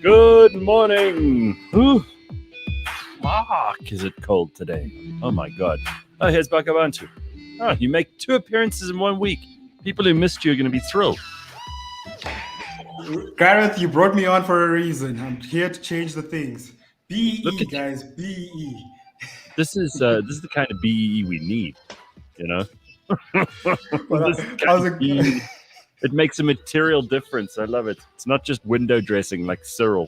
Good morning. Ooh. Fuck, is it cold today? Oh my god. Oh, here's Bakh'abantu. Oh, you make 2 appearances in 1 week. People who missed you are going to be thrilled. Gareth, you brought me on for a reason. I'm here to change the things. Look BE, at guys, BE. This is the kind of BE we need, you know? Well, This kind of BE, it makes a material difference. I love it. It's not just window dressing like Cyril.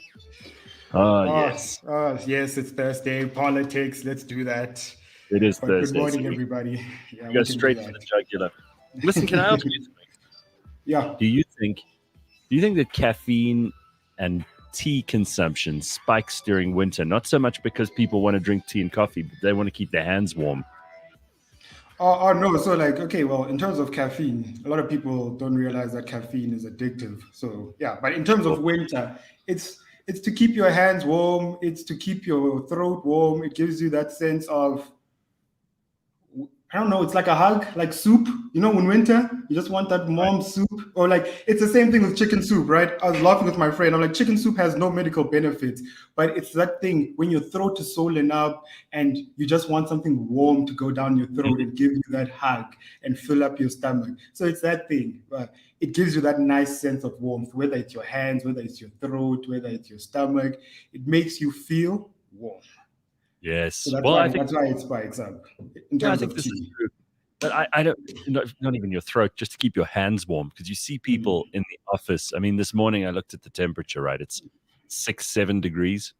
Yes. Yes, it's Thursday. Politics, let's do that. It is But Thursday. Good morning, so everybody. Yeah, go straight for the jugular. Listen, can I ask you something? Yeah. Do you think that caffeine and tea consumption spikes during winter? Not so much because people want to drink tea and coffee, but they want to keep their hands warm. No. So, okay, well, in terms of caffeine, a lot of people don't realize that caffeine is addictive. So, yeah. But in terms of winter, it's to keep your hands warm. It's to keep your throat warm. It gives you that sense of, I don't know, it's like a hug, like soup. You know, in winter, you just want that warm soup. Or it's the same thing with chicken soup, right? I was laughing with my friend. I'm like, chicken soup has no medical benefits, but it's that thing when your throat is swollen up and you just want something warm to go down your throat and give you that hug and fill up your stomach. So it's that thing. It gives you that nice sense of warmth, whether it's your hands, whether it's your throat, whether it's your stomach. It makes you feel warm. Yes. So that's why it spikes up in terms of this tea. is true. But I don't, not even your throat, just to keep your hands warm, because you see people in the office. I mean, this morning I looked at the temperature, right? It's 6-7 degrees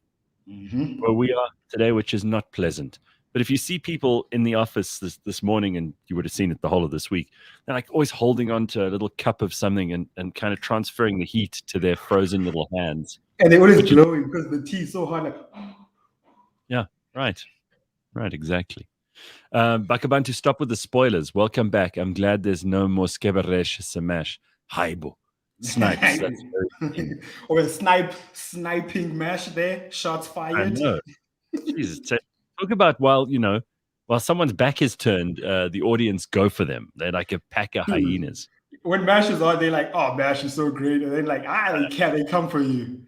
where we are today, which is not pleasant. But if you see people in the office this morning, and you would have seen it the whole of this week, they're like always holding on to a little cup of something and kind of transferring the heat to their frozen little hands. And they're always glowing because the tea is so hot. Yeah, right, exactly. Bakh'abantu, stop with the spoilers. Welcome back. I'm glad there's no more Skeberesh Samash. Haibo. Snipes. Or a sniping mash there. Shots fired. I know. Jesus. Talk about while someone's back is turned, the audience go for them. They're like a pack of hyenas. When MASH is on, they're like, oh, MASH is so great. And then they come for you.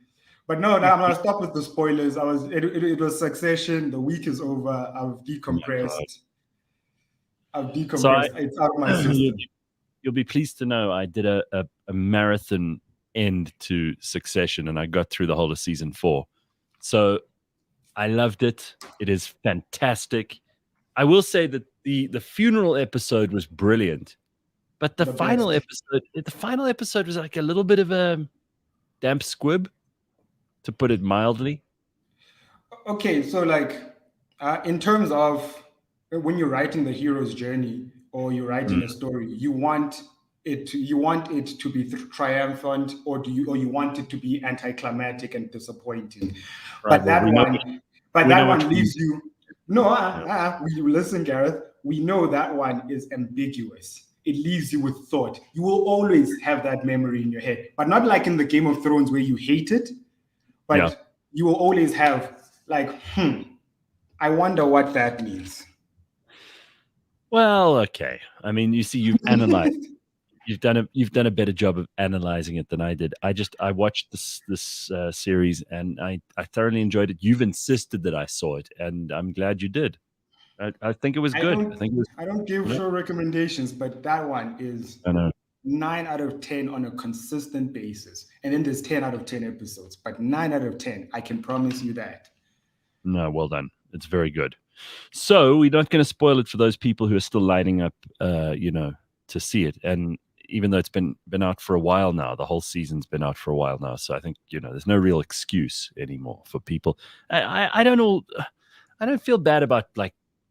But no, I'm going to stop with the spoilers. It was Succession. The week is over. I've decompressed. It's out of my system. You'll be pleased to know I did a marathon end to Succession, and I got through the whole of season 4. So I loved it. It is fantastic. I will say that the funeral episode was brilliant, but the final episode was like a little bit of a damp squib, to put it mildly. Okay, so in terms of when you're writing the hero's journey or you're writing a story, you want it to be triumphant, or you want it to be anticlimactic and disappointing. Right, but that one leaves you. Listen, Gareth. We know that one is ambiguous. It leaves you with thought. You will always have that memory in your head, but not like in the Game of Thrones where you hate it. But you will always have I wonder what that means. Well, okay. I mean, you see, you've analyzed. You've done a better job of analyzing it than I did. I watched this series, and I thoroughly enjoyed it. You've insisted that I saw it, and I'm glad you did. I think it was good. I don't give show recommendations, but that one is 9 out of 10 on a consistent basis. And then there's 10 out of 10 episodes, but 9 out of 10, I can promise you that. No, well done. It's very good. So we're not going to spoil it for those people who are still lining up, to see it. And even though it's been out for a while now, the whole season's been out for a while now. So I think, there's no real excuse anymore for people. I don't know. I don't feel bad about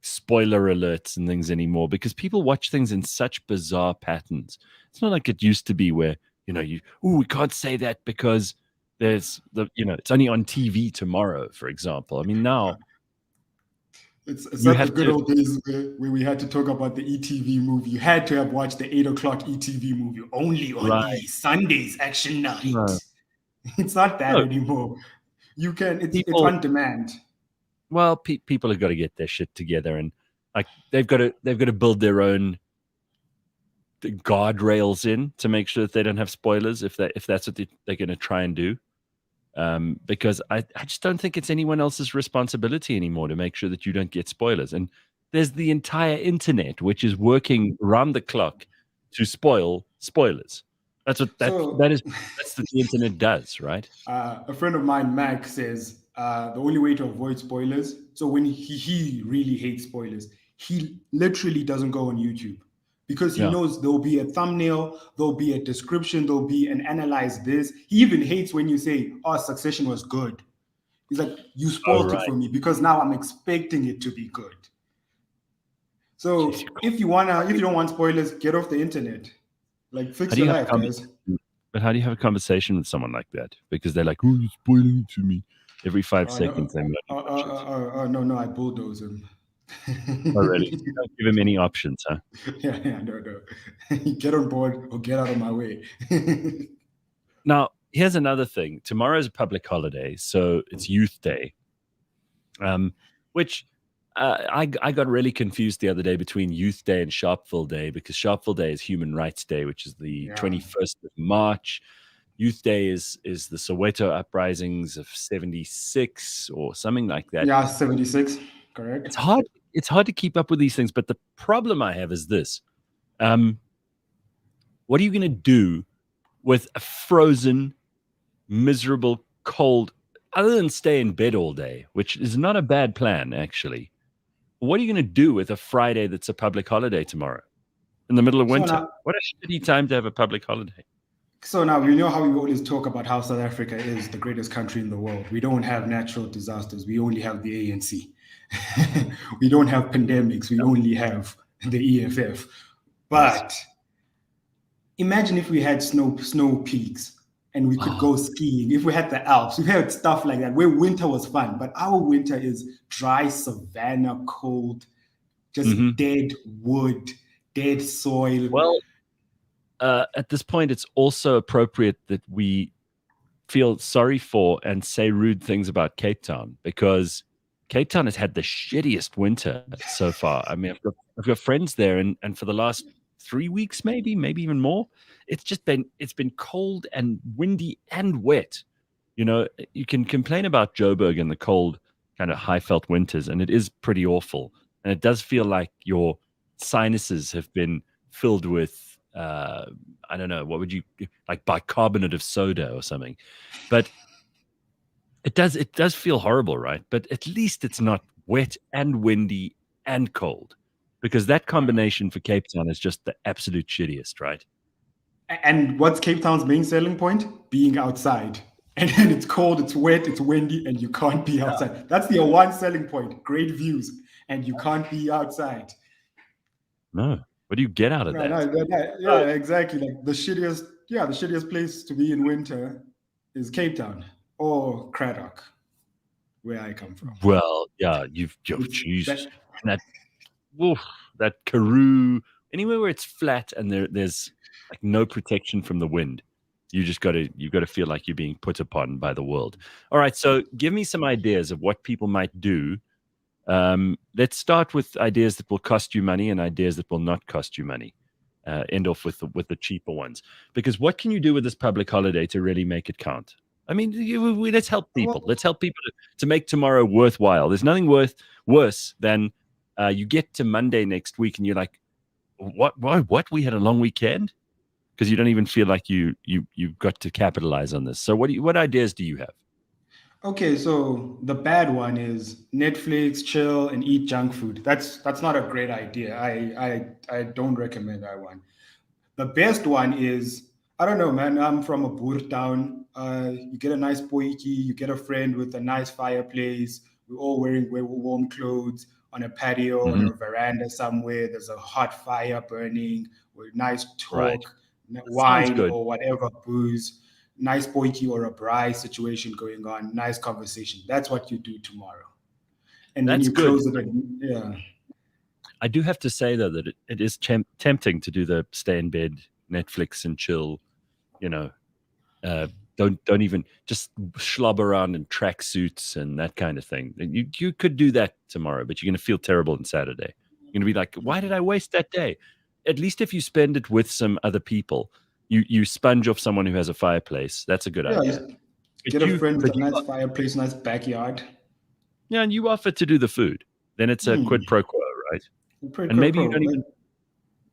spoiler alerts and things anymore, because people watch things in such bizarre patterns. It's not like it used to be where, we can't say that because there's it's only on TV tomorrow, for example. I mean, now it's not the good old days where we had to talk about the ETV movie. You had to have watched the 8 o'clock ETV movie only on the Sundays action night. No. It's not that anymore. You can. It's on demand. Well, people have got to get their shit together, and they've got to build their own guardrails in to make sure that they don't have spoilers if that's what they're going to try and do. because I just don't think it's anyone else's responsibility anymore to make sure that you don't get spoilers. And there's the entire internet, which is working round the clock to spoil spoilers. That's what that's what the internet does, right? A friend of mine, Mac, says the only way to avoid spoilers. So when he really hates spoilers, he literally doesn't go on YouTube because he knows there'll be a thumbnail, there'll be a description, there'll be an analyze this. He even hates when you say, "Oh, Succession was good." He's like, "You spoiled it for me because now I'm expecting it to be good." So if you don't want spoilers, get off the internet. Like, fix your life, guys. But how do you have a conversation with someone like that? Because they're like, "Oh, you're spoiling it to me." Every 5 seconds, they no, I bulldoze him. Oh, really? You don't give him any options, huh? Yeah, no. Get on board or get out of my way. Now, here's another thing. Tomorrow is a public holiday, so it's Youth Day, which I got really confused the other day between Youth Day and Sharpeville Day, because Sharpeville Day is Human Rights Day, which is the 21st of March. Youth Day is the Soweto uprisings of 76 or something like that. Yeah, 76, correct. It's hard to keep up with these things, but the problem I have is this. What are you going to do with a frozen, miserable, cold, other than stay in bed all day, which is not a bad plan, actually? What are you going to do with a Friday that's a public holiday tomorrow in the middle of winter? What a shitty time to have a public holiday. So now, you know how we always talk about how South Africa is the greatest country in the world. We don't have natural disasters. We only have the ANC. We don't have pandemics. We only have the EFF. But imagine if we had snow peaks and we could go skiing. If we had the Alps, we had stuff like that where winter was fun. But our winter is dry savanna, cold, just dead wood, dead soil. Well, at this point, it's also appropriate that we feel sorry for and say rude things about Cape Town, because Cape Town has had the shittiest winter so far. I mean, I've got friends there, and for the last 3 weeks, maybe even more, it's been cold and windy and wet. You know, you can complain about Joburg and the cold kind of high felt winters, and it is pretty awful. And it does feel like your sinuses have been filled with I don't know, what would you like, bicarbonate of soda or something. But it does feel horrible, right? But at least it's not wet and windy and cold, because that combination for Cape Town is just the absolute shittiest, right? And what's Cape Town's main selling point? Being outside. And then it's cold, it's wet, it's windy, and you can't be outside. That's the one selling point. Great views, and you can't be outside. No. What do you get out of that? Yeah, exactly. Like the shittiest place to be in winter is Cape Town or Cradock, where I come from. Well, yeah, jeez. That Karoo, anywhere where it's flat and there's like no protection from the wind, you've got to feel like you're being put upon by the world. All right, so give me some ideas of what people might do. Let's start with ideas that will cost you money and ideas that will not cost you money. End off with the cheaper ones, because what can you do with this public holiday to really make it count? I mean, let's help people. Let's help people to make tomorrow worthwhile. There's nothing worse than you get to Monday next week and you're like, what? We had a long weekend, because you don't even feel like you got to capitalize on this. So what ideas do you have? Okay, so the bad one is Netflix, chill, and eat junk food. That's not a great idea. I don't recommend that one. The best one is, I don't know, man. I'm from a boer town. You get a nice boiki, you get a friend with a nice fireplace. We're all wearing warm clothes on a patio, on a veranda somewhere. There's a hot fire burning with nice talk, wine or whatever, booze. Nice boiki or a braai situation going on, nice conversation. That's what you do tomorrow. And then you close it. I do have to say, though, that it is tempting to do the stay in bed, Netflix and chill, don't even just slob around in tracksuits and that kind of thing. You could do that tomorrow, but you're going to feel terrible on Saturday. You're going to be like, why did I waste that day? At least if you spend it with some other people, you sponge off someone who has a fireplace. That's a good idea. Get a friend with a nice fireplace, nice backyard. Yeah, and you offer to do the food. Then it's a quid pro quo, right? And maybe you don't even.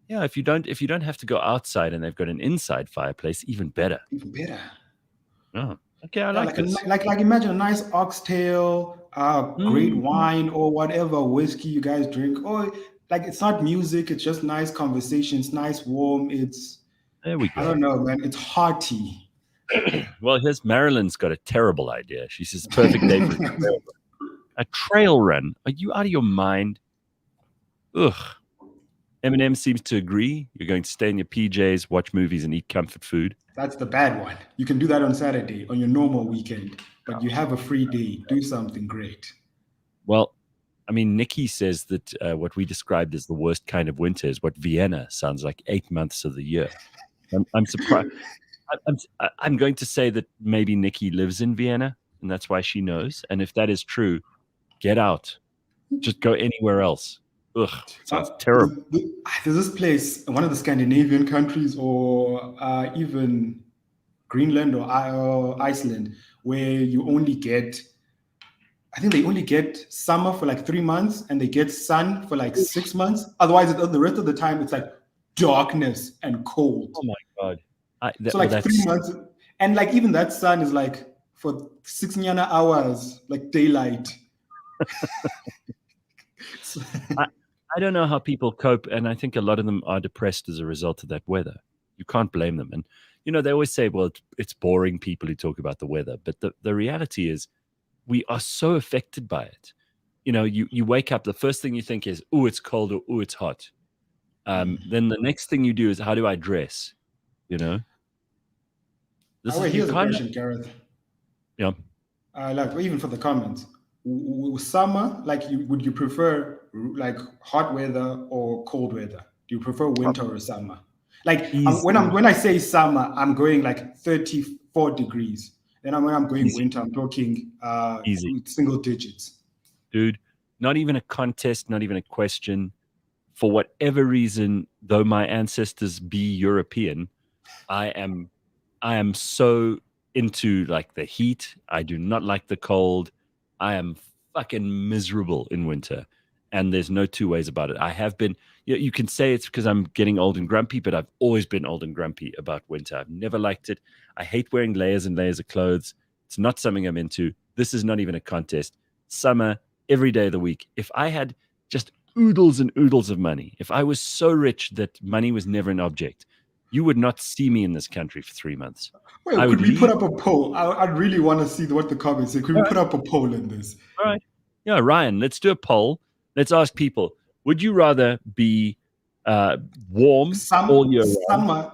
Yeah, if you don't have to go outside and they've got an inside fireplace, even better. Even better. Oh, okay, I like this. Like imagine a nice oxtail, great wine or whatever whiskey you guys drink. Or like it's not music, it's just nice conversations, nice warm. There we go. I don't know, man. It's hearty. Well, here's Marilyn's got a terrible idea. She says perfect day for a trail run. Are you out of your mind? Ugh. Eminem seems to agree. You're going to stay in your PJs, watch movies, and eat comfort food. That's the bad one. You can do that on Saturday, on your normal weekend, but you have a free day. Do something great. Well, I mean, Nikki says that what we described as the worst kind of winter is what Vienna sounds like 8 months of the year. I'm surprised. I'm going to say that maybe Nikki lives in Vienna, and that's why she knows. And if that is true, get out. Just go anywhere else. Ugh, sounds terrible. There's this place, one of the Scandinavian countries, or even Greenland or Iceland, where you only get, I think they only get summer for like 3 months, and they get sun for like 6 months. Otherwise, the rest of the time, it's like darkness and cold. Oh my God. So like 3 months, and like even that sun is like for 6 hours, like daylight. I don't know how people cope, and I think a lot of them are depressed as a result of that weather. You can't blame them. And, they always say, well, it's boring people who talk about the weather. But the reality is we are so affected by it. You wake up, the first thing you think is, oh, it's cold, or oh, it's hot. Then the next thing you do is, how do I dress? Here's a question, Gareth. Yeah. Like even for the comments, summer, like would you prefer like hot weather or cold weather? Do you prefer winter or summer? Like when I say summer, I'm going like 34 degrees. Then when I'm going winter, I'm talking single digits. Dude, not even a contest, not even a question. For whatever reason, though my ancestors be European, I am so into like the heat. I do not like the cold. I am fucking miserable in winter, and there's no two ways about it. I have been. You can say it's because I'm getting old and grumpy, but I've always been old and grumpy about winter. I've never liked it. I hate wearing layers and layers of clothes. It's not something I'm into. This is not even a contest. Summer, every day of the week. If I had just oodles and oodles of money, if I was so rich that money was never an object, you would not see me in this country for 3 months. Well, could we put up a poll? I'd really want to see what the comments say. Could we put up a poll in this? All right. Yeah, Ryan, let's do a poll. Let's ask people, would you rather be warm all year round?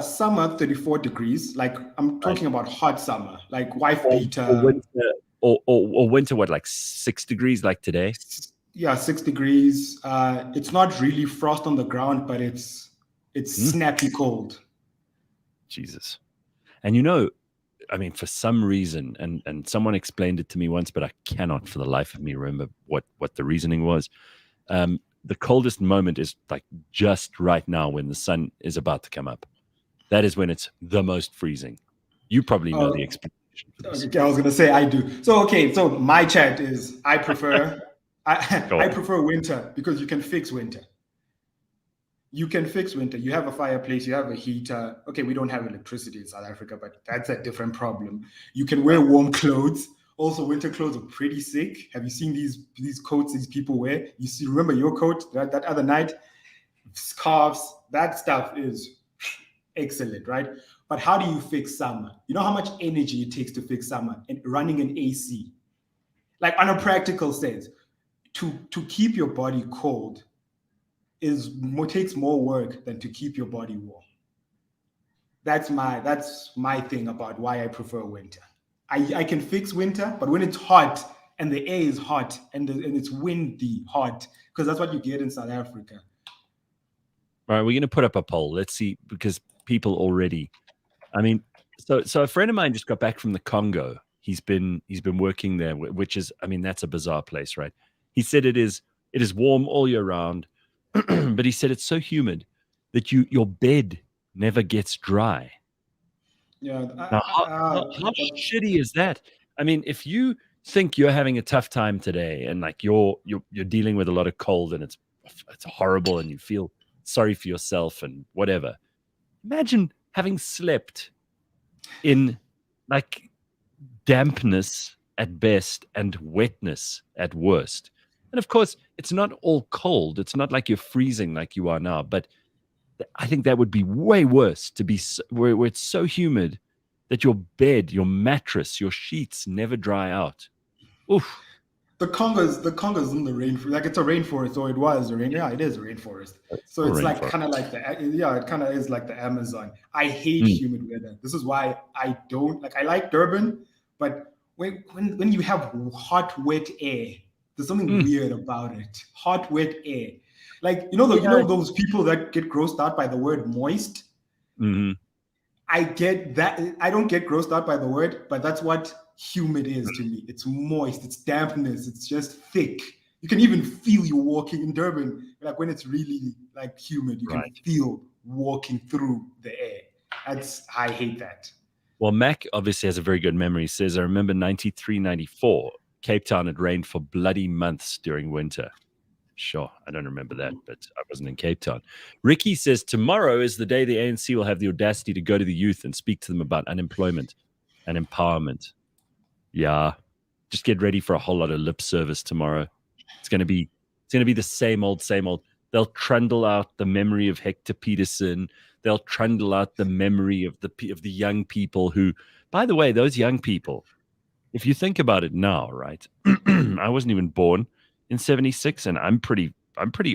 Summer 34 degrees. Like I'm talking about hot summer, like wife beater. Or winter, what, like 6 degrees like today? Yeah, 6 degrees. It's not really frost on the ground, but it's snappy cold. Jesus. And I mean, for some reason, and someone explained it to me once, but I cannot for the life of me remember what the reasoning was. The coldest moment is like just right now when the sun is about to come up. That is when it's the most freezing. You probably know the explanation for this. Okay, I was going to say I do. So my chat is I prefer I prefer winter because you can fix winter. You can fix winter. You have a fireplace, you have a heater. Okay, we don't have electricity in South Africa, but that's a different problem. You can wear warm clothes. Also, winter clothes are pretty sick. Have you seen these coats these people wear? Remember your coat that other night? Scarves, that stuff is excellent, right? But how do you fix summer? You know how much energy it takes to fix summer and running an AC? Like on a practical sense, to keep your body cold takes more work than to keep your body warm. That's my thing about why I prefer winter. I can fix winter, but when it's hot and the air is hot and it's windy hot, because that's what you get in South Africa. All right, we're going to put up a poll. Let's see, because people already, I mean, so a friend of mine just got back from the Congo. He's been working there, which is, I mean, that's a bizarre place, right? He said it is warm all year round, but he said it's so humid that your bed never gets dry. Yeah. Now, how shitty is that? I mean, if you think you're having a tough time today, and like you're dealing with a lot of cold, and it's horrible, and you feel sorry for yourself and whatever. Imagine having slept in like dampness at best and wetness at worst. And of course, it's not all cold. It's not like you're freezing like you are now, but I think that would be way worse to be where it's so humid that your bed, your mattress, your sheets never dry out. Oof. The Congo's in the rainforest. Like it's a rainforest, or it was a rain. Yeah, it is a rainforest. So Still it's like rainforest. kind of like it kind of is like the Amazon. I hate Mm, humid weather. This is why I don't like. I like Durban, but when you have hot, wet air, there's something mm. weird about it. Hot, wet air. Like Yeah. those people that get grossed out by the word moist. Mhm. I get that. I don't get grossed out by the word, but that's what humid is to me. It's moist, it's dampness, it's just thick. You can even feel you walking in Durban. Like when it's really like humid, you can Right. feel walking through the air. I hate that. Well, Mac obviously has a very good memory. He says, I remember 93, 94, Cape Town had rained for bloody months during winter. Sure, I don't remember that, but I wasn't in Cape Town. Ricky says, tomorrow is the day the ANC will have the audacity to go to the youth and speak to them about unemployment and empowerment. Yeah, just get ready for a whole lot of lip service tomorrow. It's going to be the same old, same old. They'll trundle out the memory of Hector Peterson. They'll trundle out the memory of the young people who, by the way, those young people, if you think about it now, right? I wasn't even born in 76, and I'm pretty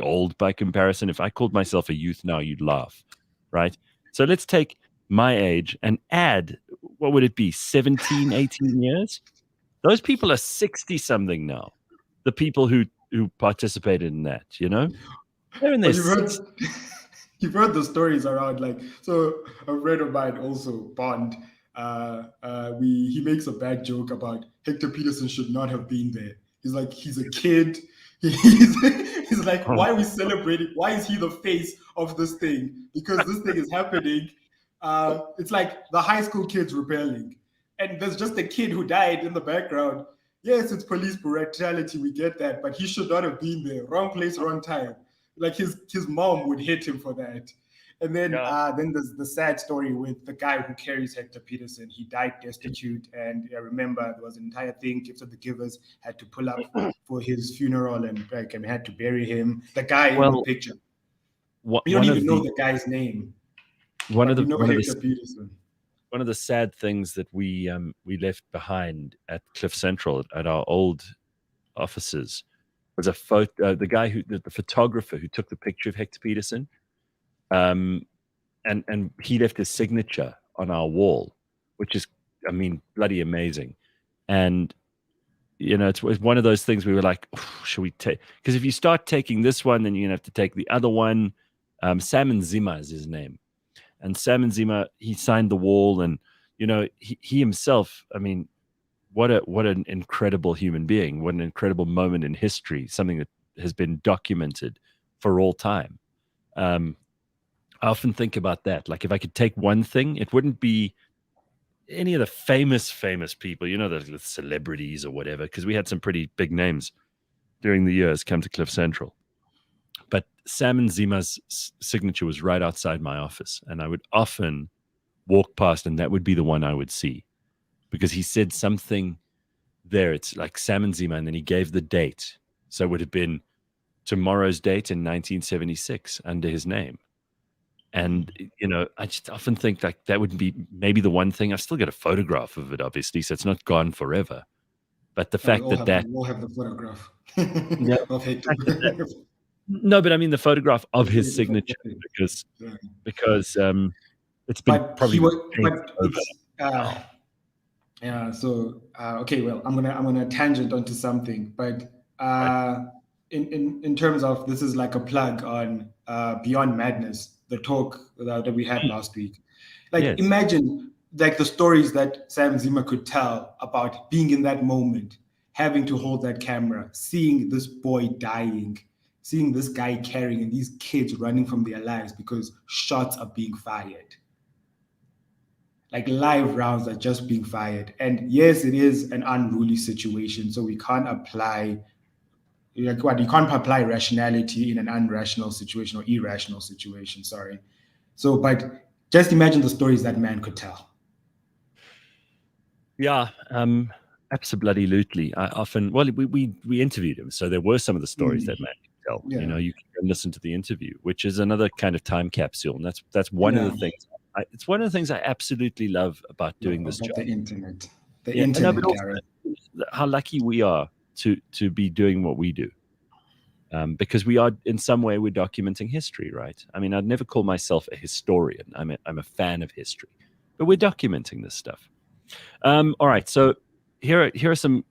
old by comparison. If I called myself a youth now, you'd laugh, right? So let's take my age and add, what would it be, 17, 18 years? Those people are 60 something now. The people who participated in that, they're in their But six. you've heard the stories around like so. A friend of mine also Bond. He makes a bad joke about Hector Peterson should not have been there. He's like he's a kid. He's like, why are we celebrating? Why is he the face of this thing? Because this thing is happening. It's like the high school kids rebelling, and there's just a kid who died in the background. Yes, it's police brutality. We get that, but he should not have been there. Wrong place, wrong time. Like his mom would hit him for that. And Yeah. then there's the sad story with the guy who carries Hector Peterson. He died destitute, and I remember there was an entire thing. Gifts of the Givers had to pull up for his funeral and like and had to bury him. The guy in the Well, picture, you don't one even of know the the guy's name, one of but the you know one of the Hector Peterson. one of the sad things that we left behind at Cliff Central at our old offices was a photo. The guy the photographer who took the picture of Hector Peterson, um, and he left his signature on our wall, which is, I mean, bloody amazing. And it's one of those things we were like, should we take? Because if you start taking this one, then you're gonna have to take the other one. Salmon Zima is his name. And Salmon Zima, he signed the wall, and he himself. I mean, what an incredible human being! What an incredible moment in history! Something that has been documented for all time. Um, I often think about that. Like, if I could take one thing, it wouldn't be any of the famous people. The celebrities or whatever, because we had some pretty big names during the years come to Cliff Central. But Salmon Zima's signature was right outside my office, and I would often walk past, and that would be the one I would see because he said something there. It's like Salmon Zima, and then he gave the date. So it would have been tomorrow's date in 1976 under his name. And, I just often think like that would be maybe the one thing. I've still got a photograph of it, obviously, so it's not gone forever. But the We fact all that have that, we all have the photograph no, of the Hector. fact that no, but I mean the photograph of his signature because it's been But he probably been was, changed but over it's now. yeah. So okay, well, I'm gonna tangent onto something, but Right? in terms of this is like a plug on Beyond Madness, the talk that we had Mm, last week. Like yes. imagine like the stories that Sam Zima could tell about being in that moment, having to hold that camera, seeing this boy dying, seeing this guy carrying and these kids running from their lives because shots are being fired. like live rounds are just being fired. And yes, it is an unruly situation, so we can't apply like what you can't apply rationality in an unrational situation or irrational situation. Sorry. So, but just imagine the stories that man could tell. Yeah, absolutely. I often, well, we interviewed him, so there were some of the stories that man could tell. You Yeah. know, you can listen to the interview, which is another kind of time capsule, and that's one of Yeah. the things. It's one of the things I absolutely love about doing this About job. the internet. The Yeah, no, internet, but also Gareth. how lucky we are to be doing what we do. Because we are, in some way, we're documenting history, right? I mean, I'd never call myself a historian. I'm a fan of history, but we're documenting this stuff. All right, so here are some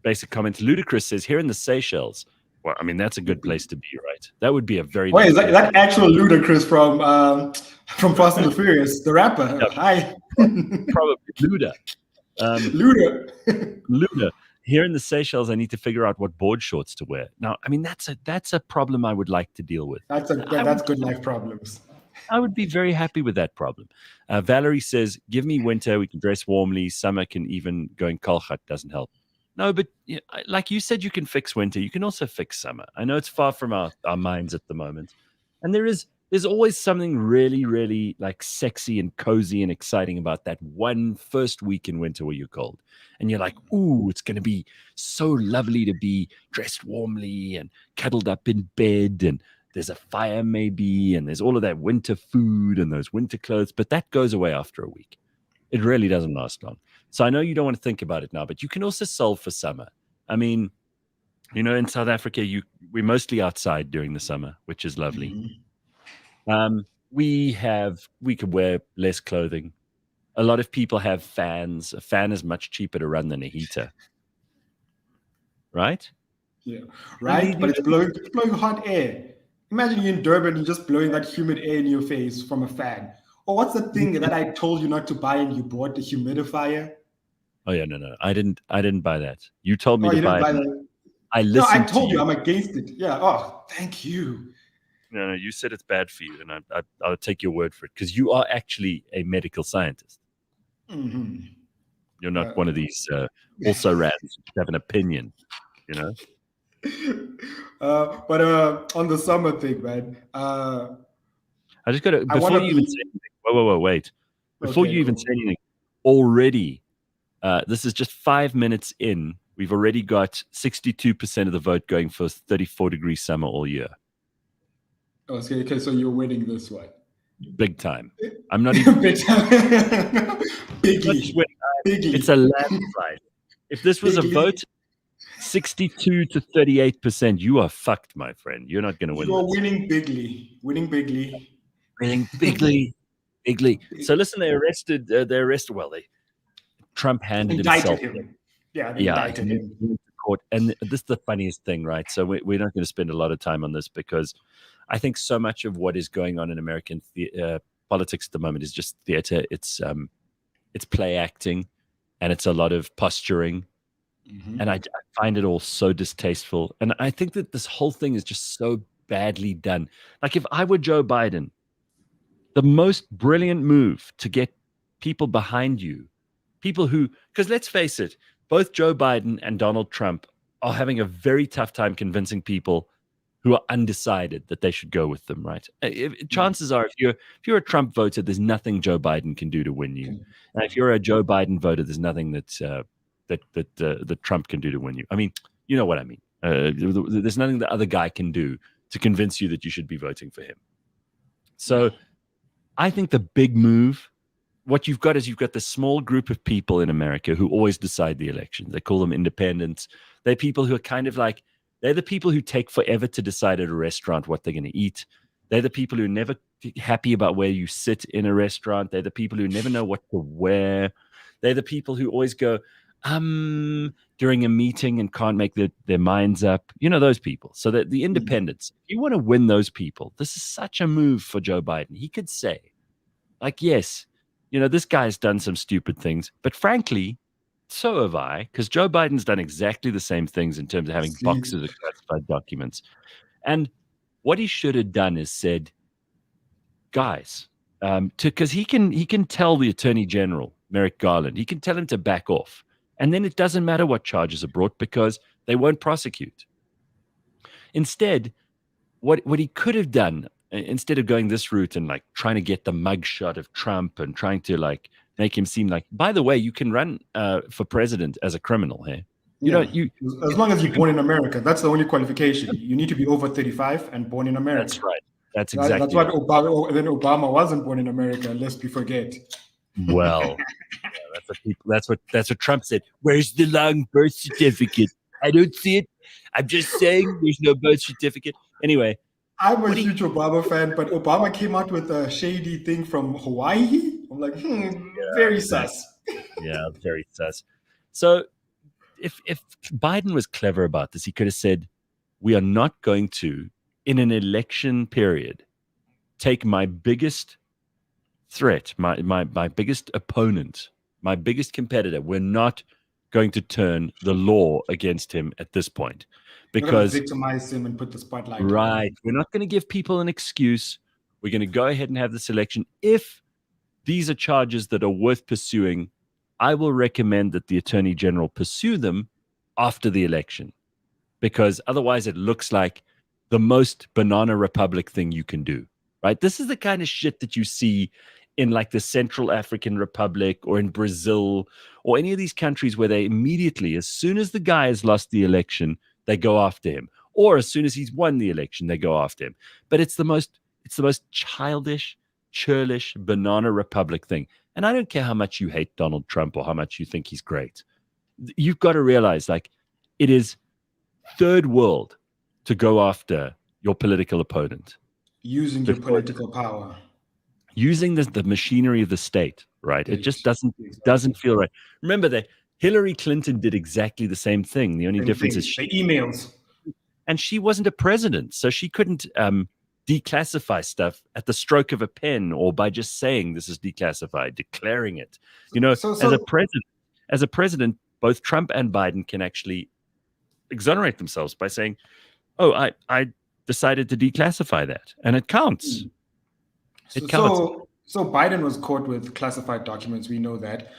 basic comments. Ludacris says here in the Seychelles. Well, I mean that's a good place to be, right? That would be a very Wait, nice. is that actual Ludacris from Fast and the Furious, the rapper? Yeah, Hi, probably Luda. Luda. Luda. Here in the Seychelles, I need to figure out what board shorts to wear. Now, I mean that's a problem I would like to deal with. That's good life problems. I would be very happy with that problem. Valerie says, "Give me winter. We can dress warmly. Summer can even go in Kolkhat doesn't help." No, but like you said, you can fix winter. You can also fix summer. I know it's far from our minds at the moment, and there's always something really, really like sexy and cozy and exciting about that one first week in winter where you're cold, and you're like, "Ooh, it's going to be so lovely to be dressed warmly and cuddled up in bed and." There's a fire maybe, and there's all of that winter food and those winter clothes, but that goes away after a week. It really doesn't last long. So I know you don't want to think about it now, but you can also solve for summer. I mean, in South Africa, we're mostly outside during the summer, which is lovely. We could wear less clothing. A lot of people have fans. A fan is much cheaper to run than a heater, right? Yeah, right. But it's blowing hot air. Imagine you're in Durban, you're just blowing that humid air in your face from a fan. Or what's the thing that I told you not to buy and you bought, the humidifier? Oh yeah, no. I didn't buy that. You told me Oh, to you didn't buy buy it. that? I No, I listened to told you you. I'm against it. Yeah. Oh, thank you. No, you said it's bad for you, and I'll take your word for it because you are actually a medical scientist. Mm-hmm. You're not one of these also rats who have an opinion, you know. But on the summer thing, man. I just got to before you even say anything. Whoa, wait! Before Okay, you even cool. say anything, already, this is just 5 minutes in. We've already got 62% of the vote going for 34-degree summer all year. Okay, so you're winning this one. Big time. I'm not even Big time. Bigly. It's a landslide. If this was a vote, 62 to 38%, you are fucked, my friend. You're not going to win. You're winning bigly. Winning bigly. Winning bigly. Bigly. So listen, they arrested. Trump handed Indicted himself. him. Yeah, they indicted him. To court. And this is the funniest thing, right? So we're not going to spend a lot of time on this because I think so much of what is going on in American politics at the moment is just theater. It's play acting, and it's a lot of posturing. Mm-hmm. And I find it all so distasteful. And I think that this whole thing is just so badly done. Like if I were Joe Biden, the most brilliant move to get people behind you, people who, because let's face it, both Joe Biden and Donald Trump are having a very tough time convincing people who are undecided that they should go with them, right? Chances are, if you're a Trump voter, there's nothing Joe Biden can do to win you. And if you're a Joe Biden voter, there's nothing that Trump can do to win you. I mean, you know what I mean. There's nothing the other guy can do to convince you that you should be voting for him. So I think the big move, what you've got is you've got this small group of people in America who always decide the elections. They call them independents. They're people who are kind of like, they're the people who take forever to decide at a restaurant what they're going to eat. They're the people who are never happy about where you sit in a restaurant. They're the people who never know what to wear. They're the people who always go, during a meeting and can't make their minds up. You know, those people. So that the independents, if you want to win those people, this is such a move for Joe Biden. He could say, like, yes, this guy's done some stupid things, but frankly, so have I, because Joe Biden's done exactly the same things in terms of having boxes of classified documents. And what he should have done is said, guys, because he can tell the Attorney General, Merrick Garland, he can tell him to back off. And then it doesn't matter what charges are brought because they won't prosecute. Instead, what he could have done, instead of going this route and like trying to get the mugshot of Trump and trying to like make him seem like, by the way, you can run for president as a criminal here. You Yeah. don't you As long as you're born in America, that's the only qualification. You need to be over 35 and born in America. That's right. That's That's exactly what right. Obama. Then Obama wasn't born in America, lest we forget. Well, yeah, that's what Trump said. Where's the long birth certificate? I don't see it. I'm just saying there's no birth certificate. Anyway, I'm a huge Obama fan, but Obama came out with a shady thing from Hawaii. I'm like, very sus. yeah, very sus. So if Biden was clever about this, he could have said, we are not going to, in an election period, take my biggest threat, my biggest opponent, my biggest competitor. We're not going to turn the law against him at this point, because victimize him and put the spotlight on right, him. we're not going to give people an excuse. We're going to go ahead and have this election. If these are charges that are worth pursuing, I will recommend that the Attorney General pursue them after the election, because otherwise it looks like the most banana republic thing you can do, right? This is the kind of shit that you see in like the Central African Republic or in Brazil or any of these countries where they immediately, as soon as the guy has lost the election, they go after him. Or as soon as he's won the election, they go after him. But it's the most childish, churlish, banana republic thing. And I don't care how much you hate Donald Trump or how much you think he's great. You've got to realize, like, it is third world to go after your political opponent. Using your political power. Using the machinery of the state, right? It just doesn't feel right. Remember that Hillary Clinton did exactly the same thing. The only difference is the emails. And she wasn't a president, so she couldn't declassify stuff at the stroke of a pen or by just saying this is declassified, declaring it. You know, as a president, both Trump and Biden can actually exonerate themselves by saying, "Oh, I decided to declassify that," and it counts. It counts. So Biden was caught with classified documents. We know that,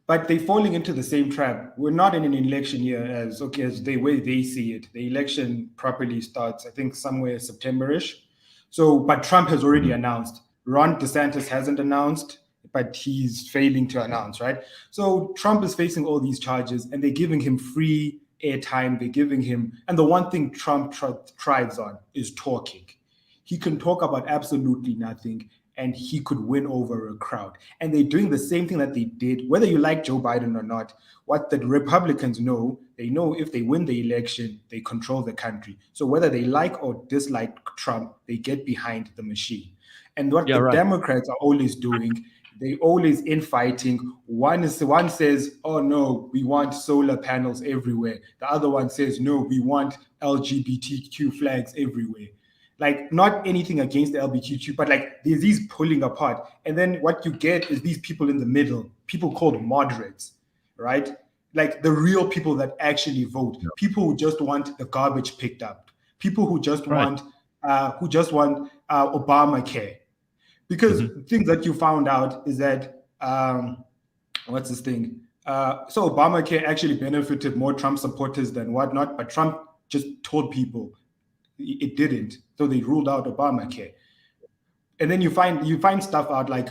but they're falling into the same trap. We're not in an election year as the way they see it. The election properly starts, I think, somewhere September-ish. So, but Trump has already announced. Ron DeSantis hasn't announced, but he's failing to announce, right? So Trump is facing all these charges, and they're giving him free airtime. They're giving him, and the one thing Trump thrives on is talking. He can talk about absolutely nothing, and he could win over a crowd. And they're doing the same thing that they did, whether you like Joe Biden or not. What the Republicans know, they know if they win the election, they control the country. So whether they like or dislike Trump, they get behind the machine. And what Democrats are always doing, they always infighting. One says, "Oh no, we want solar panels everywhere." The other one says, "No, we want LGBTQ flags everywhere." Like, not anything against the LGBTQ, but like there's these pulling apart. And then what you get is these people in the middle, people called moderates, right? Like the real people that actually vote, people who just want the garbage picked up, people who just want Obamacare. Because things that you found out is that what's this thing? So Obamacare actually benefited more Trump supporters than whatnot, but Trump just told people it didn't, so they ruled out Obamacare. And then you find stuff out like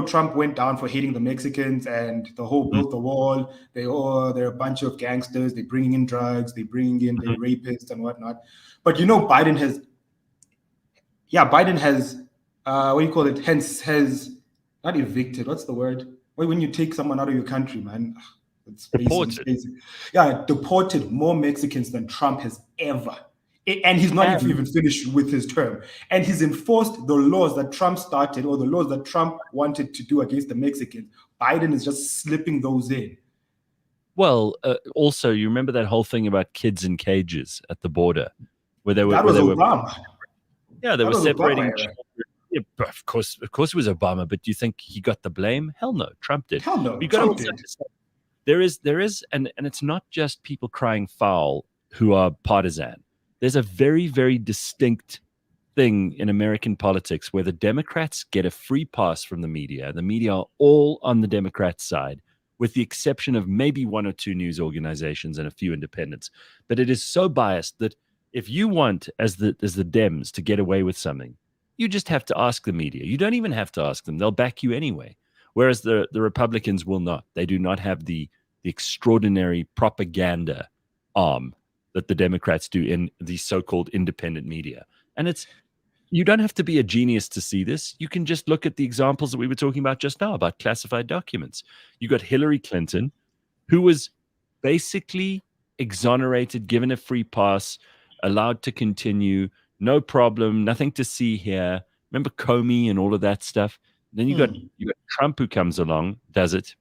Trump went down for hating the Mexicans and the whole built the wall. They're a bunch of gangsters. They're bringing in drugs. They're bringing in the rapists and whatnot. But Biden has what do you call it? Hence has not evicted. What's the word? When you take someone out of your country, man. It's deported. Deported more Mexicans than Trump has ever. And he's not even finished with his term. And he's enforced the laws that Trump started, or the laws that Trump wanted to do against the Mexicans. Biden is just slipping those in. Well, also, you remember that whole thing about kids in cages at the border, where they were. That was Obama. They were separating. Yeah, of course, it was Obama. But do you think he got the blame? Hell no, Trump did. Hell no, Trump did. There is, and it's not just people crying foul who are partisan. There's a very, very distinct thing in American politics where the Democrats get a free pass from the media. The media are all on the Democrats' side, with the exception of maybe one or two news organizations and a few independents. But it is so biased that if you want, as the Dems, to get away with something, you just have to ask the media. You don't even have to ask them. They'll back you anyway. Whereas the Republicans will not. They do not have the extraordinary propaganda arm that the Democrats do in the so-called independent media. And you don't have to be a genius to see this. You can just look at the examples that we were talking about just now about classified documents. You got Hillary Clinton, who was basically exonerated, given a free pass, allowed to continue, no problem, nothing to see here. Remember Comey and all of that stuff? Then you got Trump, who comes along, does it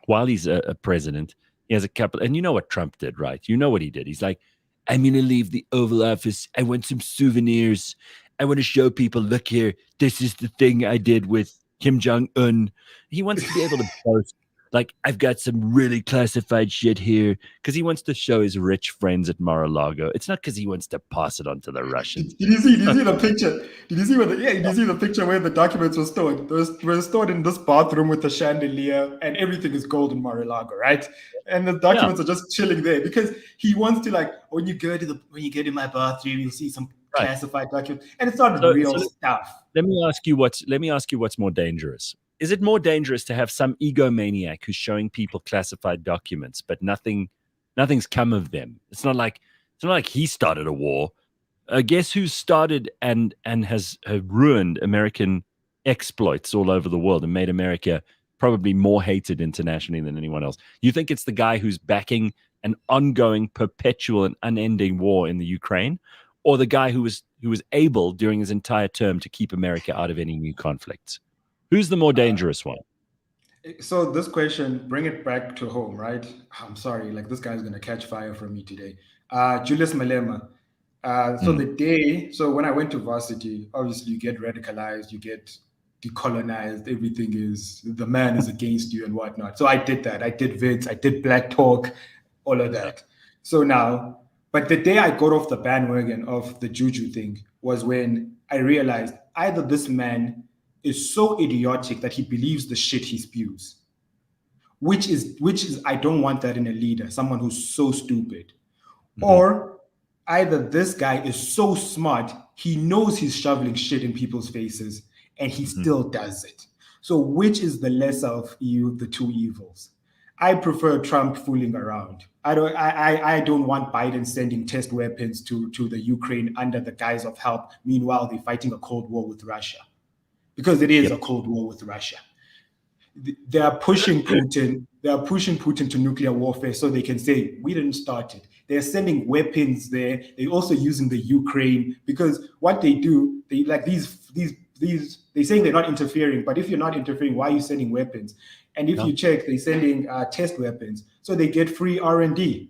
while he's a president. He has a couple, and you know what Trump did, right? You know what he did. He's like, I'm going to leave the Oval Office. I want some souvenirs. I want to show people, look here, this is the thing I did with Kim Jong-un. He wants to be able to boast, like, I've got some really classified shit here, because he wants to show his rich friends at Mar-a-Lago. It's not because he wants to pass it on to the Russians. Did you see the picture? Did you see did you see the picture where the documents were stored? They were stored in this bathroom with the chandelier, and everything is gold in Mar-a-Lago, right? And the documents are just chilling there because he wants to, like, when you go to my bathroom, you'll see some classified documents, and it's not real stuff. Let me ask you what's more dangerous. Is it more dangerous to have some egomaniac who's showing people classified documents, but nothing's come of them? It's not like he started a war. Guess who started and has ruined American exploits all over the world and made America probably more hated internationally than anyone else? You think it's the guy who's backing an ongoing, perpetual, and unending war in the Ukraine, or the guy who was able during his entire term to keep America out of any new conflicts? Who's the more dangerous one? So this question, bring it back to home, right? I'm sorry, like, this guy's gonna catch fire from me today. Julius Malema. So when I went to varsity, obviously you get radicalized, you get decolonized, everything is, the man is against you and whatnot. So I did that. I did Vids, I did Black Talk, all of that. So now, but the day I got off the bandwagon of the Juju thing was when I realized either this man is so idiotic that he believes the shit he spews, which is I don't want that in a leader, someone who's so stupid. Or either this guy is so smart, he knows he's shoveling shit in people's faces and he still does it. So which is the lesser of the two evils? I prefer Trump fooling around. I don't want Biden sending test weapons to the Ukraine under the guise of help. Meanwhile, they're fighting a Cold War with Russia. Because it is a Cold War with Russia. They are pushing Putin. They are pushing Putin to nuclear warfare so they can say, we didn't start it. They're sending weapons there. They're also using the Ukraine, because what they do, they like these they're saying they're not interfering, but if you're not interfering, why are you sending weapons? And if you check, they're sending test weapons, so they get free R&D.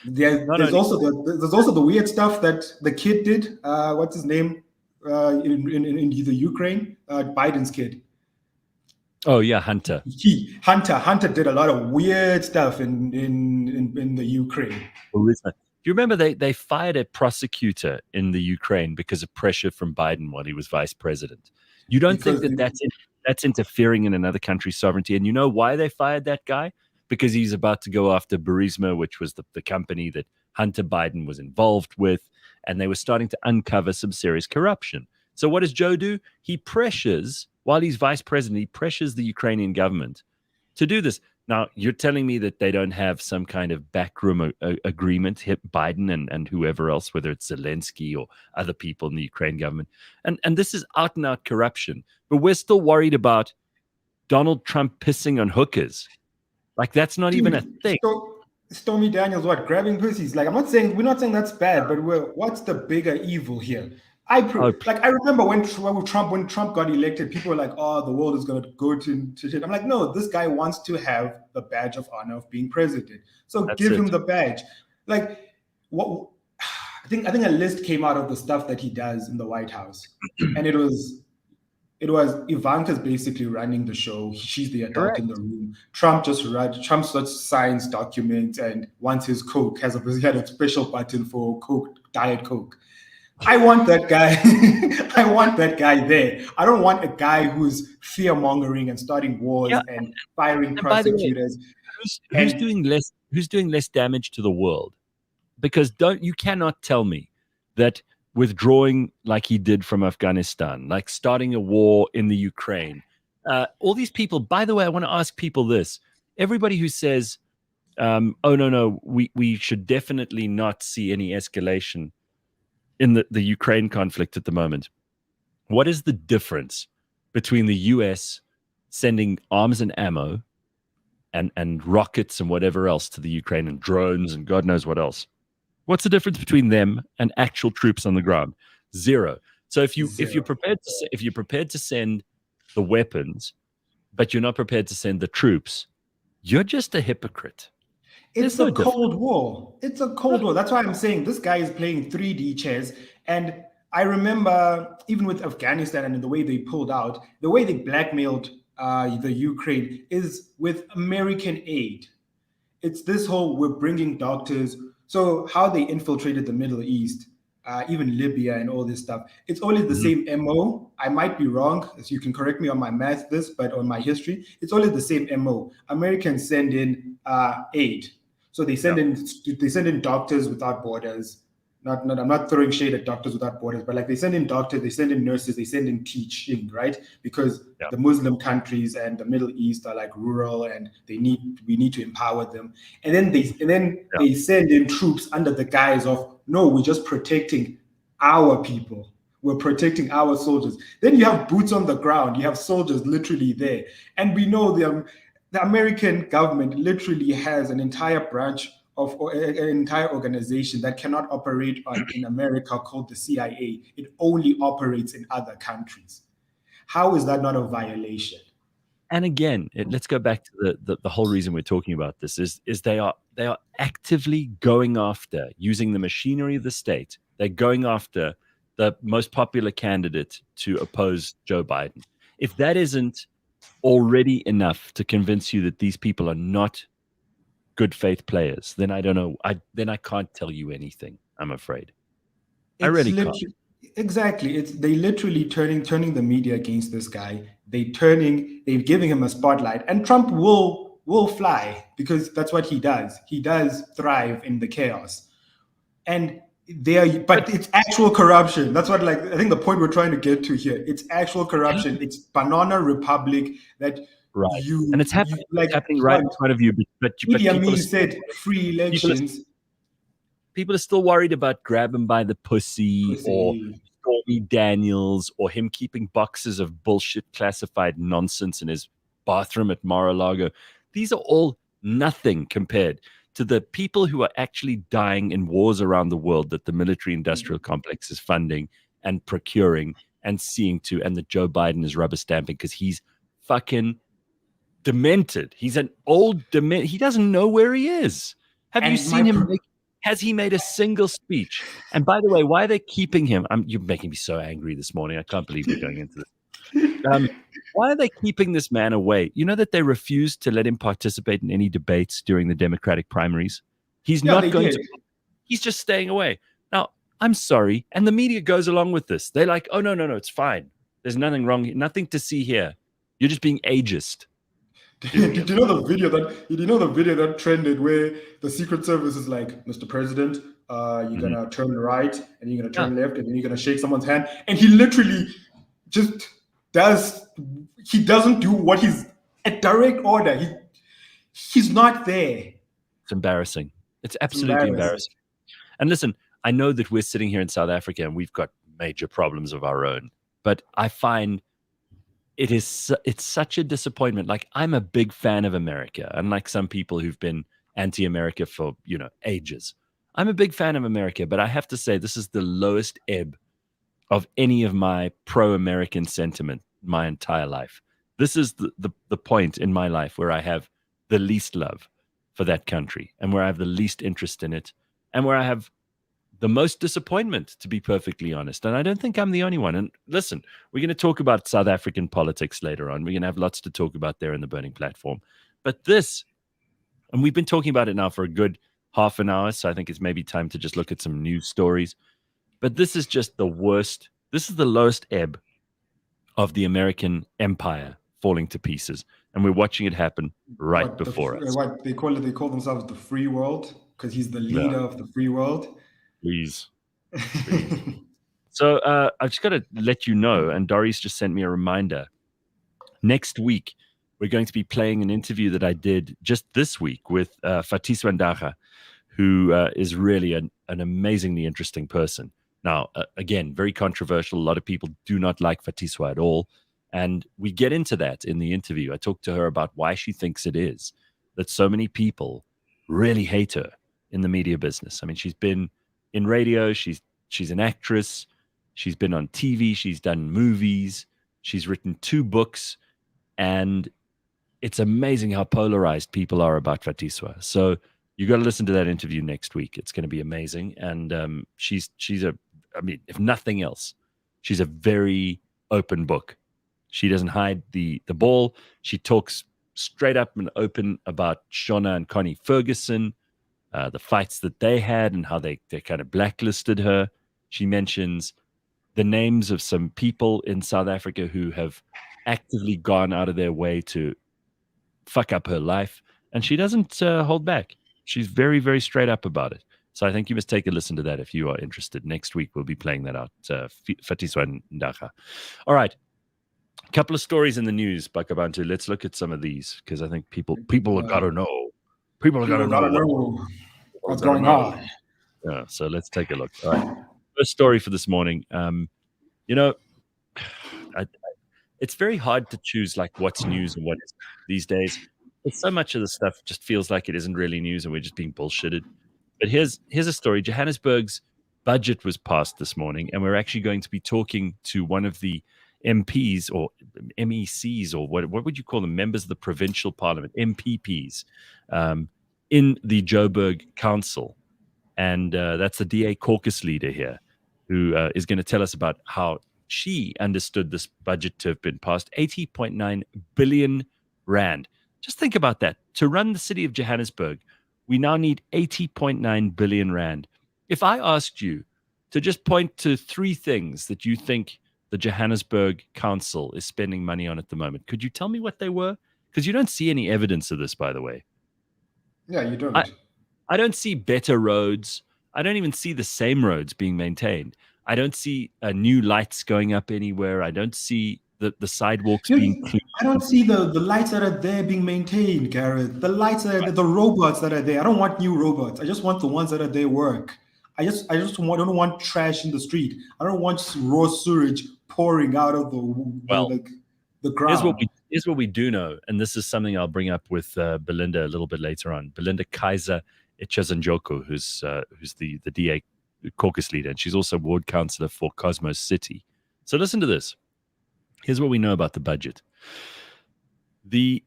There's also the weird stuff that the kid did. What's his name? In the Ukraine, Biden's kid. Oh yeah, Hunter. Hunter did a lot of weird stuff in the Ukraine. Do you remember they fired a prosecutor in the Ukraine because of pressure from Biden while he was vice president? You don't think that's interfering in another country's sovereignty? And you know why they fired that guy? Because he's about to go after Burisma, which was the company that Hunter Biden was involved with, and they were starting to uncover some serious corruption. So what does Joe do? He pressures, while he's vice president, he pressures the Ukrainian government to do this. Now, you're telling me that they don't have some kind of backroom agreement, Biden and whoever else, whether it's Zelensky or other people in the Ukraine government. And this is out-and-out corruption. But we're still worried about Donald Trump pissing on hookers. Like, that's not even a thing. Stormy Daniels, grabbing pussies? Like, we're not saying that's bad, but what's the bigger evil here? I remember when Trump got elected, people were like, "Oh, the world is going to go to shit." I'm like, no, this guy wants to have the badge of honor of being president, so give him the badge. Like, what? I think a list came out of the stuff that he does in the White House, and it was Ivanka's basically running the show. She's the adult in the room. Trump just signs documents and wants his Coke. He had a special button for Coke, Diet Coke. I want that guy. I want that guy there. I don't want a guy who's fear mongering and starting wars Yeah, and firing and by the way, prosecutors. who's And doing less damage to the world? Because you cannot tell me that withdrawing like he did from Afghanistan, like starting a war in the Ukraine, all these people. By the way, I want to ask people this: everybody who says, "Oh no, we should definitely not see any escalation in the Ukraine conflict at the moment." What is the difference between the U.S. sending arms and ammo and rockets and whatever else to the Ukraine and drones and God knows what else? What's the difference between them and actual troops on the ground? Zero. So if you're zero. prepared to send the weapons, but you're not prepared to send the troops, you're just a hypocrite. It's There's no a difference. Cold War. It's a Cold War. That's why I'm saying this guy is playing 3D chess. And I remember even with Afghanistan and the way they pulled out, the way they blackmailed the Ukraine is with American aid. It's this whole we're bringing doctors. So how they infiltrated the Middle East, even Libya and all this stuff, it's always the Mhm. same MO. I might be wrong, as you can correct me on my math, but on my history, it's always the same MO. Americans send in aid. So Yeah. they send in Doctors Without Borders. Not I'm not throwing shade at Doctors Without Borders, but like they send in doctors, they send in nurses, they send in teaching, right? Because Yeah. the Muslim countries and the Middle East are like rural, and we need to empower them. And then Yeah. they send in troops under the guise of no, we're just protecting our people. We're protecting our soldiers. Then you have boots on the ground. You have soldiers literally there, and we know the American government literally has an entire branch of or an entire organization that cannot operate in America called the CIA. It only operates in other countries. How is that not a violation? And again, let's go back to the whole reason we're talking about this is they are actively going after using the machinery of the state. They're going after the most popular candidate to oppose Joe Biden. If that isn't already enough to convince you that these people are not good faith players, then I don't know. I can't tell you anything. I'm afraid. I It's really can't. literally exactly. It's they literally turning the media against this guy. They're giving him a spotlight, and Trump will fly because that's what he does. He does thrive in the chaos, and But but it's actual corruption. That's what like I think the point we're trying to get to here. It's actual corruption. It's banana republic that right, and it's happening. you It's like happening right what in front of you. But Idi people are Amin still said: free people are elections. people are still worried about grab him by the pussy or Pussy. Stormy Daniels or him keeping boxes of bullshit classified nonsense in his bathroom at Mar-a-Lago. These are all nothing compared to the people who are actually dying in wars around the world that the military industrial complex is funding and procuring and seeing to, and that Joe Biden is rubber stamping because he's fucking demented. He's an old dement. He doesn't know where he is. Have you And seen him make? Has he made a single speech? And by the way, why are they keeping him? You're making me so angry this morning. I can't believe we're going into this. Why are they keeping this man away? You know that they refused to let him participate in any debates during the Democratic primaries. He's yeah, not they going did. to. He's just staying away. Now, I'm sorry, and the media goes along with this. They're like, "Oh no, it's fine. There's nothing wrong. Nothing to see here. You're just being ageist." Did you know the video that trended where the Secret Service is like, Mr. President, you're Mhm. gonna turn right and you're gonna Yeah. turn left and then you're gonna shake someone's hand, and he literally just does. He doesn't do what he's a direct order. He's not there. It's embarrassing. It's It's absolutely embarrassing. embarrassing. And listen, I know that we're sitting here in South Africa and we've got major problems of our own, but I find it's such a disappointment. Like I'm a big fan of America, unlike some people who've been anti-America for, ages. I'm a big fan of America, but I have to say this is the lowest ebb of any of my pro-American sentiment my entire life. This is the point in my life where I have the least love for that country and where I have the least interest in it and where I have the most disappointment, to be perfectly honest. And I don't think I'm the only one. And listen, we're going to talk about South African politics later on. We're going to have lots to talk about there in the Burning Platform. But this, and we've been talking about it now for a good half an hour, so I think it's maybe time to just look at some news stories. But this is just the worst. This is the lowest ebb of the American empire falling to pieces. And we're watching it happen right before us. What they call it? They call themselves the free world because he's the Yeah. leader of the free world. Please. So I've just got to let you know, and Doris just sent me a reminder. Next week, we're going to be playing an interview that I did just this week with Fatiswa Ndagha, who is really an amazingly interesting person. Now, again, very controversial. A lot of people do not like Fatiswa at all. And we get into that in the interview. I talked to her about why she thinks it is that so many people really hate her in the media business. I mean, she's been in radio. She's an actress. She's been on TV. She's done movies. She's written 2 books. And it's amazing how polarized people are about Fatiswa. So you got to listen to that interview next week. It's going to be amazing. And she's I mean, if nothing else, she's a very open book. She doesn't hide the ball. She talks straight up and open about Shona and Connie Ferguson, the fights that they had and how they kind of blacklisted her. She mentions the names of some people in South Africa who have actively gone out of their way to fuck up her life. And she doesn't hold back. She's very, very straight up about it. So I think you must take a listen to that if you are interested. Next week, we'll be playing that out, Fatiswa Ndagha. All right. A couple of stories in the news, Bakh'abantu. Let's look at some of these because I think people have got to know. People have got to know what's going on. Yeah, so let's take a look. All right. First story for this morning. It's very hard to choose like what's news and what is these days. But so much of the stuff just feels like it isn't really news and we're just being bullshitted. But here's a story. Johannesburg's budget was passed this morning, and we're actually going to be talking to one of the MPs or MECs or what would you call them? Members of the provincial parliament, MPPs, in the Joburg Council. And that's the DA caucus leader here who is going to tell us about how she understood this budget to have been passed. 80.9 billion rand. Just think about that. To run the city of Johannesburg, we now need 80.9 billion rand. If I asked you to just point to 3 things that you think the Johannesburg Council is spending money on at the moment, could you tell me what they were? Because you don't see any evidence of this, by the way. Yeah, you don't. I don't see better roads. I don't even see the same roads being maintained. I don't see new lights going up anywhere. I don't see the sidewalks being cleaned. I don't see the lights that are there being maintained, Gareth. The lights that are there, the robots that are there. I don't want new robots. I just want the ones that are there work. I don't want trash in the street. I don't want raw sewage pouring out of the ground. Here's what we do know, and this is something I'll bring up with Belinda a little bit later on. Belinda Kayser-Echeozonjoku, who's the DA caucus leader, and she's also ward councillor for Cosmos City. So listen to this. Here's what we know about the budget. The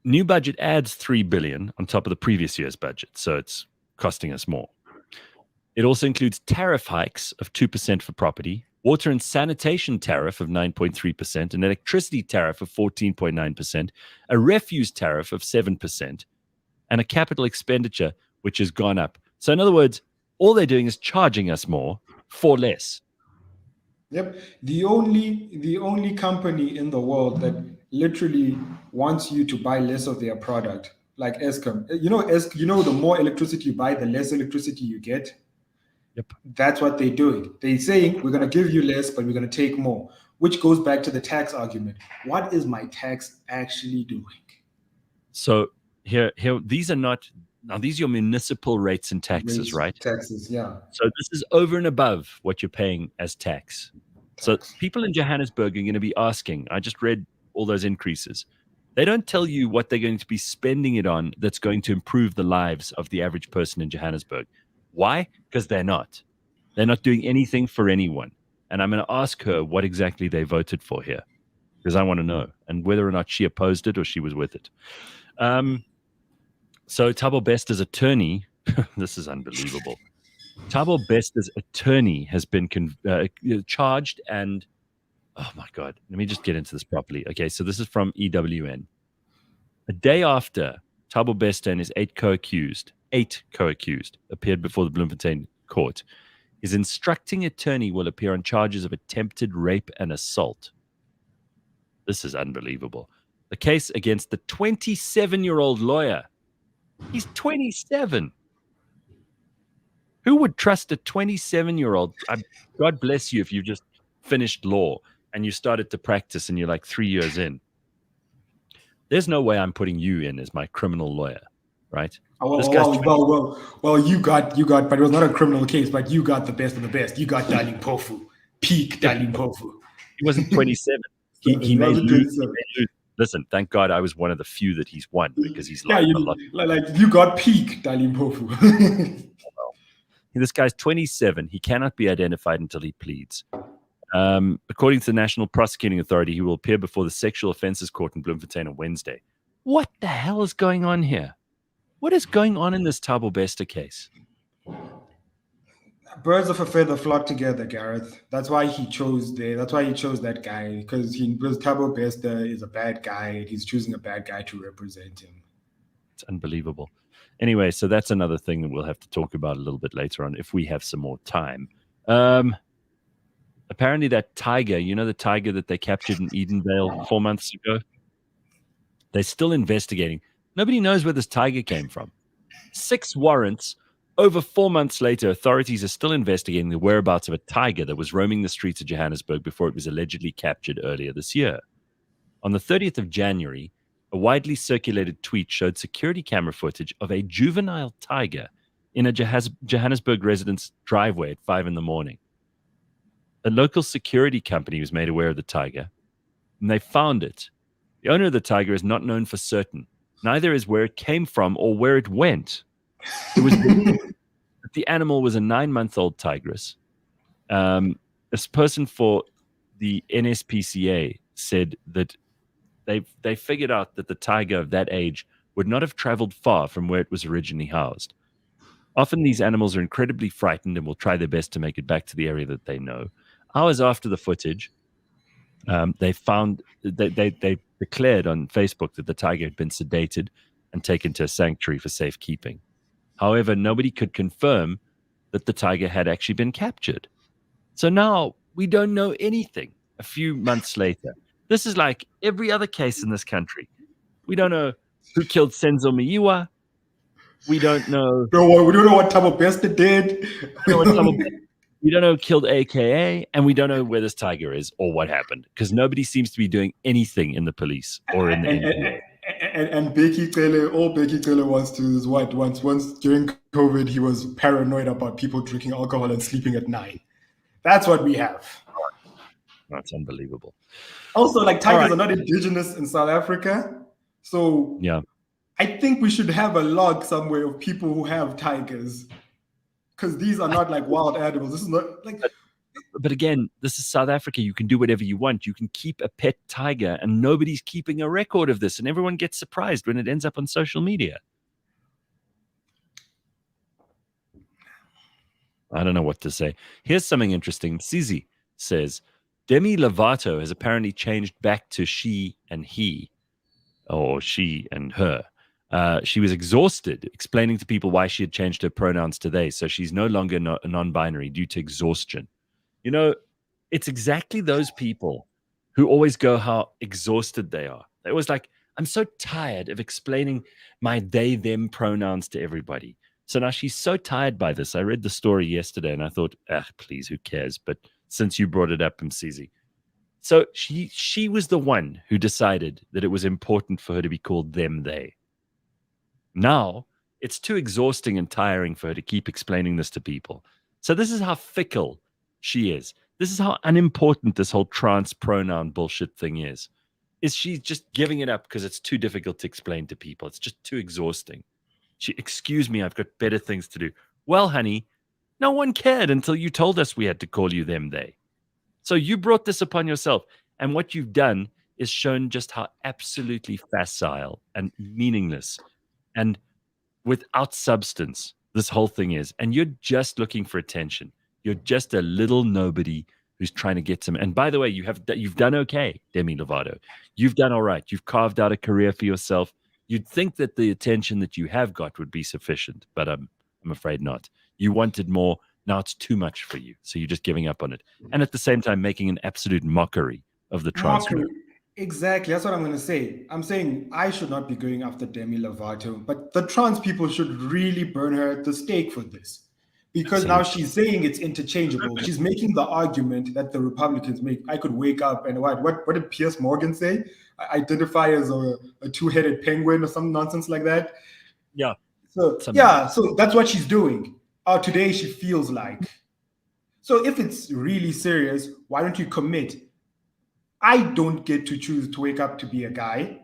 new budget adds 3 billion on top of the previous year's budget, so it's costing us more. It also includes tariff hikes of 2% for property, water and sanitation tariff of 9.3%, an electricity tariff of 14.9%, a refuse tariff of 7%, and a capital expenditure which has gone up. So in other words, all they're doing is charging us more for less. Yep. The only company in the world that literally wants you to buy less of their product, like Eskom. The more electricity you buy, the less electricity you get. Yep. That's what they're doing. They're saying we're going to give you less, but we're going to take more, which goes back to the tax argument. What is my tax actually doing? So here, these are your municipal rates and taxes, right? Taxes, yeah. So this is over and above what you're paying as tax. So people in Johannesburg are going to be asking, I just read all those increases. They don't tell you what they're going to be spending it on that's going to improve the lives of the average person in Johannesburg. Why? Because they're not. They're not doing anything for anyone. And I'm going to ask her what exactly they voted for here, because I want to know, and whether or not she opposed it or she was with it. So Thabo Besta's attorney, this is unbelievable. Thabo Besta's attorney has been charged and, oh my God, let me just get into this properly. Okay, so this is from EWN. A day after Thabo Besta and his 8 co-accused appeared before the Bloemfontein court, His instructing attorney will appear on charges of attempted rape and assault. This is unbelievable. The case against the 27-year-old lawyer. He's 27. Who would trust a 27-year-old? God bless you if you just finished law and you started to practice and you're like 3 years in. There's no way I'm putting you in as my criminal lawyer, right? Well, you got, but it was not a criminal case, but you got the best of the best. You got Darling Pofu, peak Darling Pofu. He wasn't 27. he may lose. Listen, thank God I was one of the few that he's won because he's a lot. Like you got peak Darling Pofu. This guy's 27. He cannot be identified until he pleads. According to the National Prosecuting Authority, he will appear before the Sexual Offences Court in Bloemfontein on Wednesday. What the hell is going on here? What is going on in this Thabo Bester case? Birds of a feather flock together, Gareth. That's why he chose that guy, because Thabo Bester is a bad guy. He's choosing a bad guy to represent him. It's unbelievable. Anyway, so that's another thing that we'll have to talk about a little bit later on if we have some more time. Apparently that tiger, the tiger that they captured in Edenvale 4 months ago, they're still investigating. Nobody knows where this tiger came from. 6 warrants. Over 4 months later, authorities are still investigating the whereabouts of a tiger that was roaming the streets of Johannesburg before it was allegedly captured earlier this year. On the 30th of January, a widely circulated tweet showed security camera footage of a juvenile tiger in a Johannesburg resident's driveway at 5 in the morning. A local security company was made aware of the tiger, and they found it. The owner of the tiger is not known for certain. Neither is where it came from or where it went. It was believed that the animal was a 9-month-old tigress. A person for the NSPCA said that they figured out that the tiger of that age would not have traveled far from where it was originally housed. Often these animals are incredibly frightened and will try their best to make it back to the area that they know. Hours after the footage, they declared on Facebook that the tiger had been sedated and taken to a sanctuary for safekeeping. However, nobody could confirm that the tiger had actually been captured. So now we don't know anything a few months later. This is like every other case in this country. We don't know who killed Senzo Miiwa. We don't know. We don't know what Thabo Bester did. We don't know who killed AKA, and we don't know where this tiger is or what happened because nobody seems to be doing anything in the police or in the NGO. And Becky Taylor, all Becky Taylor wants to is what? Once during COVID, he was paranoid about people drinking alcohol and sleeping at 9. That's what we have. That's unbelievable. Also, like tigers are not indigenous in South Africa. So yeah, I think we should have a log somewhere of people who have tigers. Because these are not like wild animals. This is not like. But again, this is South Africa. You can do whatever you want. You can keep a pet tiger, and nobody's keeping a record of this, and everyone gets surprised when it ends up on social media. I don't know what to say. Here's something interesting. Sizi says, Demi Lovato has apparently changed back to she and he, or she and her. She was exhausted, explaining to people why she had changed her pronouns to they. So she's no longer non-binary due to exhaustion. It's exactly those people who always go how exhausted they are. They're always like, I'm so tired of explaining my they, them pronouns to everybody. So now she's so tired by this. I read the story yesterday and I thought, please, who cares? But since you brought it up, Msizi. So she was the one who decided that it was important for her to be called them, they. Now, it's too exhausting and tiring for her to keep explaining this to people. So this is how fickle she is. This is how unimportant this whole trans pronoun bullshit thing is. Is she just giving it up because it's too difficult to explain to people? It's just too exhausting. Excuse me, I've got better things to do. Well, honey, no one cared until you told us we had to call you them, they. So you brought this upon yourself. And what you've done is shown just how absolutely facile and meaningless and without substance this whole thing is. And you're just looking for attention. You're just a little nobody who's trying to get some. And by the way, you've done okay, Demi Lovato. You've done all right. You've carved out a career for yourself. You'd think that the attention that you have got would be sufficient, but I'm afraid not. You wanted more. now it's too much for you. So you're just giving up on it. And at the same time, making an absolute mockery of the trans community. Exactly. That's what I'm going to say. I'm saying I should not be going after Demi Lovato, but the trans people should really burn her at the stake for this. Because now she's saying it's interchangeable. She's making the argument that the Republicans make. I could wake up and what did Piers Morgan say? I identify as a two-headed penguin or some nonsense like that. Yeah. So that's what she's doing. Today she feels like. So if it's really serious, why don't you commit? I don't get to choose to wake up to be a guy.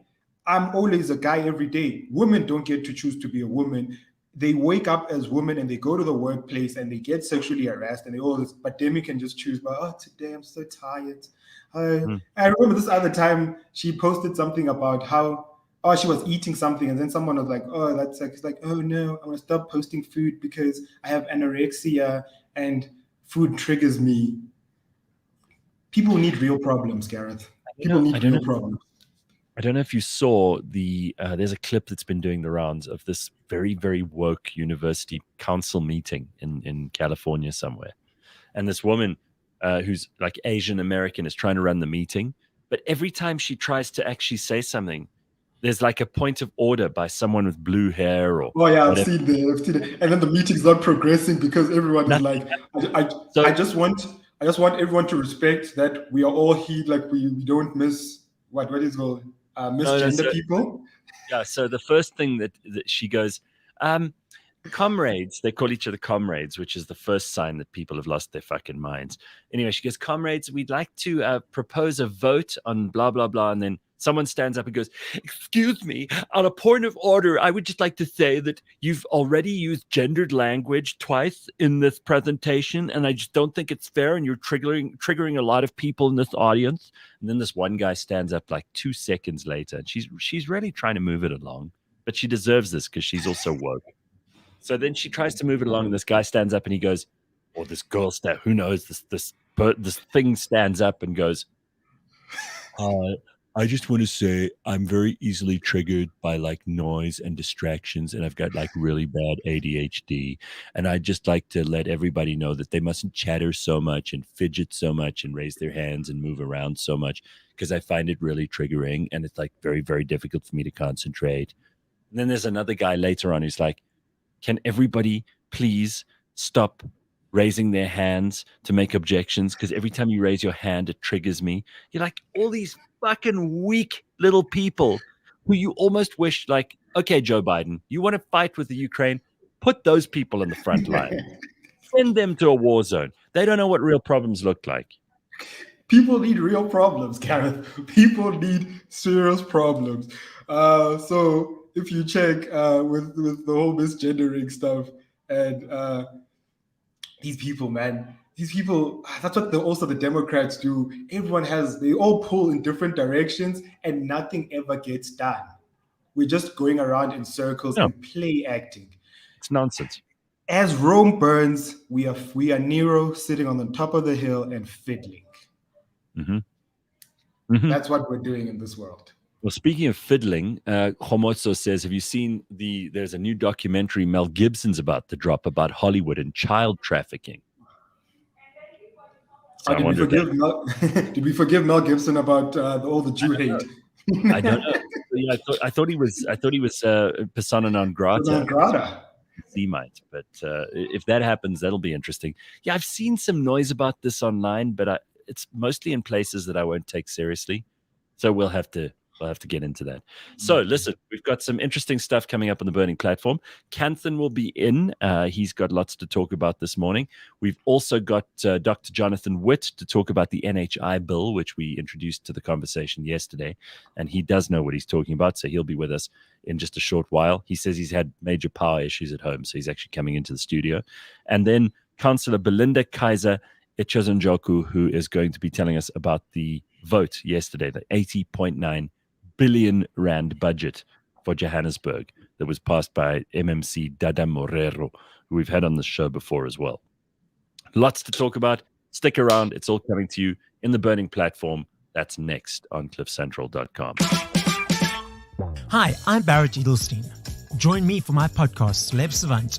I'm always a guy every day. Women don't get to choose to be a woman. They wake up as women and they go to the workplace and they get sexually harassed and they all this, but Demi can just choose, today I'm so tired. I remember this other time she posted something about how she was eating something and then someone was like, that's like, it's like, oh no, I'm gonna stop posting food because I have anorexia and food triggers me. People need real problems, Gareth. People need real problems. I don't know if you saw there's a clip that's been doing the rounds of this very, very woke university council meeting in California somewhere. And this woman who's like Asian American is trying to run the meeting. But every time she tries to actually say something, there's like a point of order by someone with blue hair or I've seen it. And then the meeting's not progressing because everyone is like, I just want everyone to respect that we are all here, like we don't miss what is called misgender people. Yeah, so the first thing that she goes, comrades, they call each other comrades, which is the first sign that people have lost their fucking minds. Anyway, she goes, comrades, we'd like to propose a vote on blah, blah, blah. And then someone stands up and goes, excuse me, on a point of order, I would just like to say that you've already used gendered language twice in this presentation, and I just don't think it's fair, and you're triggering a lot of people in this audience. And then this one guy stands up like 2 seconds later, and she's really trying to move it along, but she deserves this because she's also woke. So then she tries to move it along, and this guy stands up and he goes, or this girl who knows, this thing stands up and goes, I just want to say I'm very easily triggered by like noise and distractions, and I've got like really bad ADHD. And I'd just like to let everybody know that they mustn't chatter so much and fidget so much and raise their hands and move around so much because I find it really triggering and it's like very, very difficult for me to concentrate. And then there's another guy later on who's like, can everybody please stop raising their hands to make objections? Because every time you raise your hand, it triggers me. You're like all these fucking weak little people who you almost wish, like, okay, Joe Biden, you want to fight with the Ukraine? Put those people in the front line. Send them to a war zone. They don't know what real problems look like. People need real problems, Gareth. People need serious problems. So if you check with the whole misgendering stuff and these people, man, that's what also the Democrats do. They all pull in different directions and nothing ever gets done. We're just going around in circles and play acting. It's nonsense. As Rome burns, we are Nero sitting on the top of the hill and fiddling. Mm-hmm. Mm-hmm. That's what we're doing in this world. Well, speaking of fiddling, Homozo says, have you seen there's a new documentary Mel Gibson's about to drop about Hollywood and child trafficking. So did we forgive Mel Gibson about all the Jew hate? I don't know. Yeah, I thought he was persona non grata. Non grata. Semite, but if that happens, that'll be interesting. Yeah, I've seen some noise about this online, but it's mostly in places that I won't take seriously. So we'll have to get into that. So listen, we've got some interesting stuff coming up on the Burning Platform. Kanthan will be in. He's got lots to talk about this morning. We've also got Dr. Jonathan Witt to talk about the NHI bill, which we introduced to the conversation yesterday. And he does know what he's talking about, so he'll be with us in just a short while. He says he's had major power issues at home, so he's actually coming into the studio. And then Councillor Belinda Kayser-Echeozonjoku, who is going to be telling us about the vote yesterday, the 80.9 billion rand budget for Johannesburg that was passed by MMC Dada Morero, who we've had on the show before as well. Lots to talk about. Stick around. It's all coming to you in the Burning Platform. That's next on cliffcentral.com. Hi, I'm Barrett Edelstein. Join me for my podcast, Celeb Savant,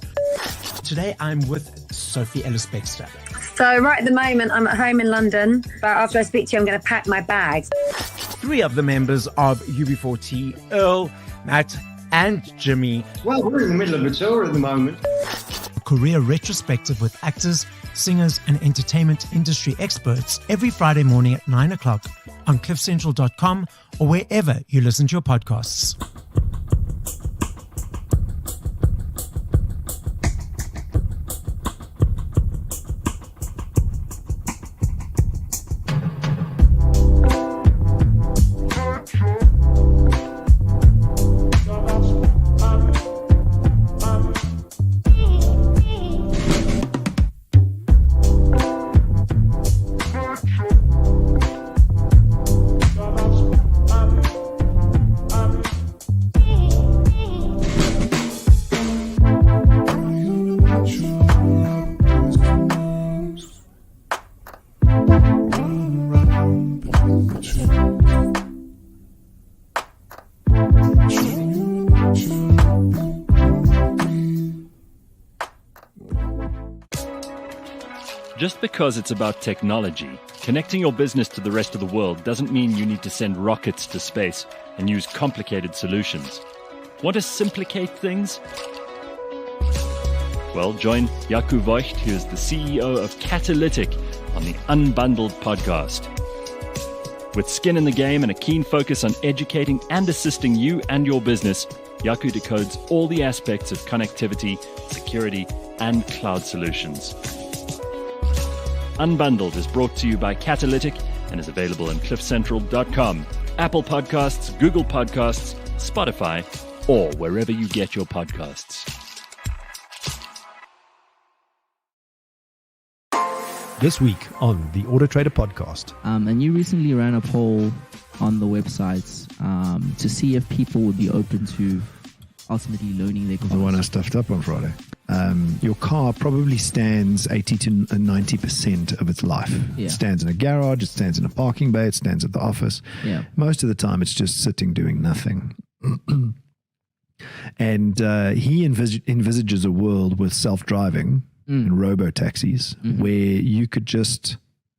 Today I'm with Sophie Ellis-Bextor. So right at the moment I'm at home in London, but after I speak to you I'm going to pack my bags. 3 of the members of UB40, Earl, Matt and Jimmy. Well, we're in the middle of a tour at the moment. Career retrospective with actors, singers and entertainment industry experts every Friday morning at 9 o'clock on cliffcentral.com or wherever you listen to your podcasts. Just because it's about technology, connecting your business to the rest of the world doesn't mean you need to send rockets to space and use complicated solutions. Want to simplicate things? Well, join Jaco Voigt, who is the CEO of Catalytic, on the Unbundled podcast. With skin in the game and a keen focus on educating and assisting you and your business, Jaco decodes all the aspects of connectivity, security, and cloud solutions. Unbundled is brought to you by Catalytic and is available on cliffcentral.com, Apple Podcasts, Google Podcasts, Spotify, or wherever you get your podcasts. This week on the Auto Trader podcast. And you recently ran a poll on the websites to see if people would be open to ultimately loaning their cars. The one I stuffed up on Friday. Your car probably stands 80 to 90% of its life. Yeah. It stands in a garage, it stands in a parking bay, it stands at the office. Yeah. Most of the time it's just sitting doing nothing. And he envisages a world with self-driving and robo-taxis where you could just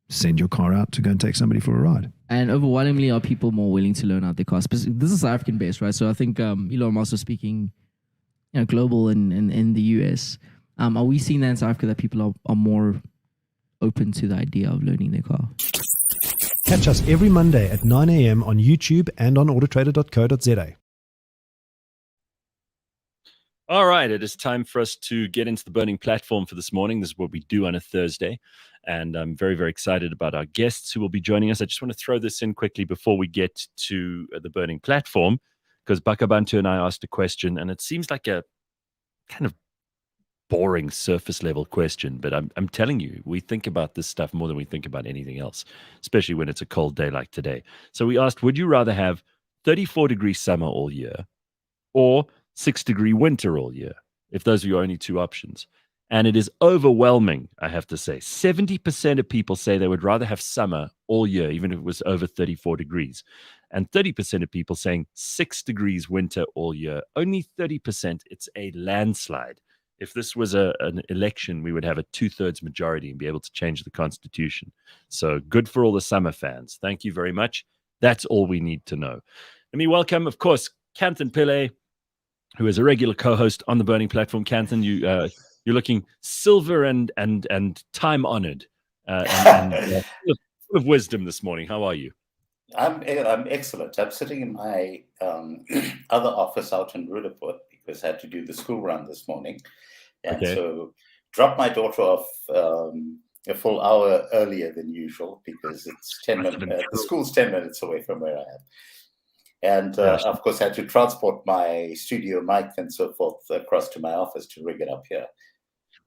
send your car out to go and take somebody for a ride. And overwhelmingly, are people more willing to loan out their cars? This is South African based, right? So I think Elon Musk is speaking, global and in the US. Are we seeing that in South Africa, that people are more open to the idea of loaning their car? Catch us every Monday at 9 a.m. on YouTube and on autotrader.co.za. All right, it is time for us to get into the burning platform for this morning. This is what we do on a Thursday, and I'm very, very excited about our guests who will be joining us. I just want to throw this in quickly before we get to the burning platform, because Bakh'abantu and I asked a question, and it seems like a kind of boring surface level question, but I'm telling you, we think about this stuff more than we think about anything else, especially when it's a cold day like today. So we asked, would you rather have 34-degree summer all year or 6-degree winter all year, if those are your only two options? And it is overwhelming, I have to say. 70% of people say they would rather have summer all year, even if it was over 34 degrees. And 30% of people saying 6 degrees winter all year. Only 30%, it's a landslide. If this was an election, we would have a 2/3 majority and be able to change the constitution. So good for all the summer fans. Thank you very much. That's all we need to know. Let me welcome, of course, Kanthan Pillay, who is a regular co-host on the Burning Platform. Kanthan, you're looking silver and time honored, and full of wisdom this morning. How are you? I'm excellent. I'm sitting in my other office out in Rudaport because I had to do the school run this morning, and so dropped my daughter off a full hour earlier than usual because it's 10 minutes. The school's 10 minutes away from where I am. And of course, I had to transport my studio mic and so forth across to my office to rig it up here.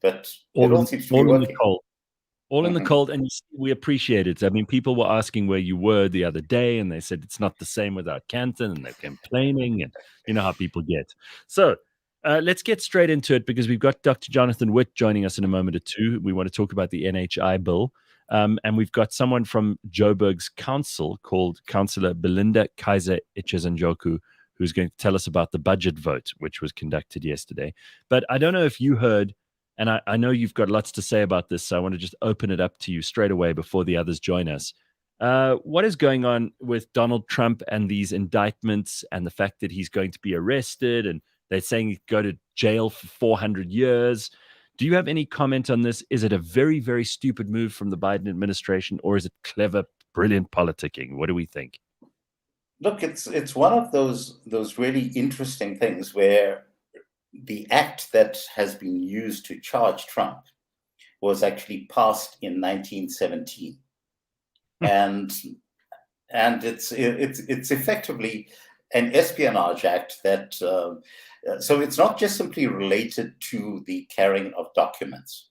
But it all seems to be working. All in the cold, and we appreciate it. I mean, people were asking where you were the other day, and they said it's not the same without Kanthan, and they're complaining, and you know how people get. So let's get straight into it, because we've got Dr. Jonathan Witt joining us in a moment or two. We want to talk about the NHI bill. And we've got someone from Joburg's council called Councillor Belinda Kayser-Echeozonjoku, who's going to tell us about the budget vote, which was conducted yesterday. But I don't know if you heard and I know you've got lots to say about this, so I want to just open it up to you straight away before the others join us. What is going on with Donald Trump and these indictments and the fact that he's going to be arrested and they're saying he'd go to jail for 400 years? Do you have any comment on this? Is it a very, very stupid move from the Biden administration, or is it clever, brilliant politicking? What do we think? Look, it's one of those really interesting things where the act that has been used to charge Trump was actually passed in 1917. and it's effectively an espionage act that so it's not just simply related to the carrying of documents.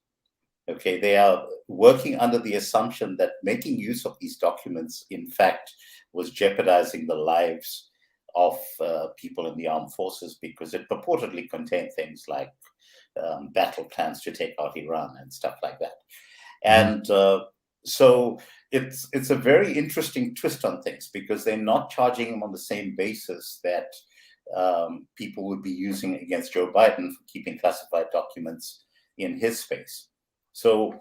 Okay, they are working under the assumption that making use of these documents, in fact, was jeopardizing the lives of people in the armed forces, because it purportedly contained things like battle plans to take out Iran and stuff like that. And so it's a very interesting twist on things, because they're not charging him on the same basis that people would be using against Joe Biden for keeping classified documents in his space. So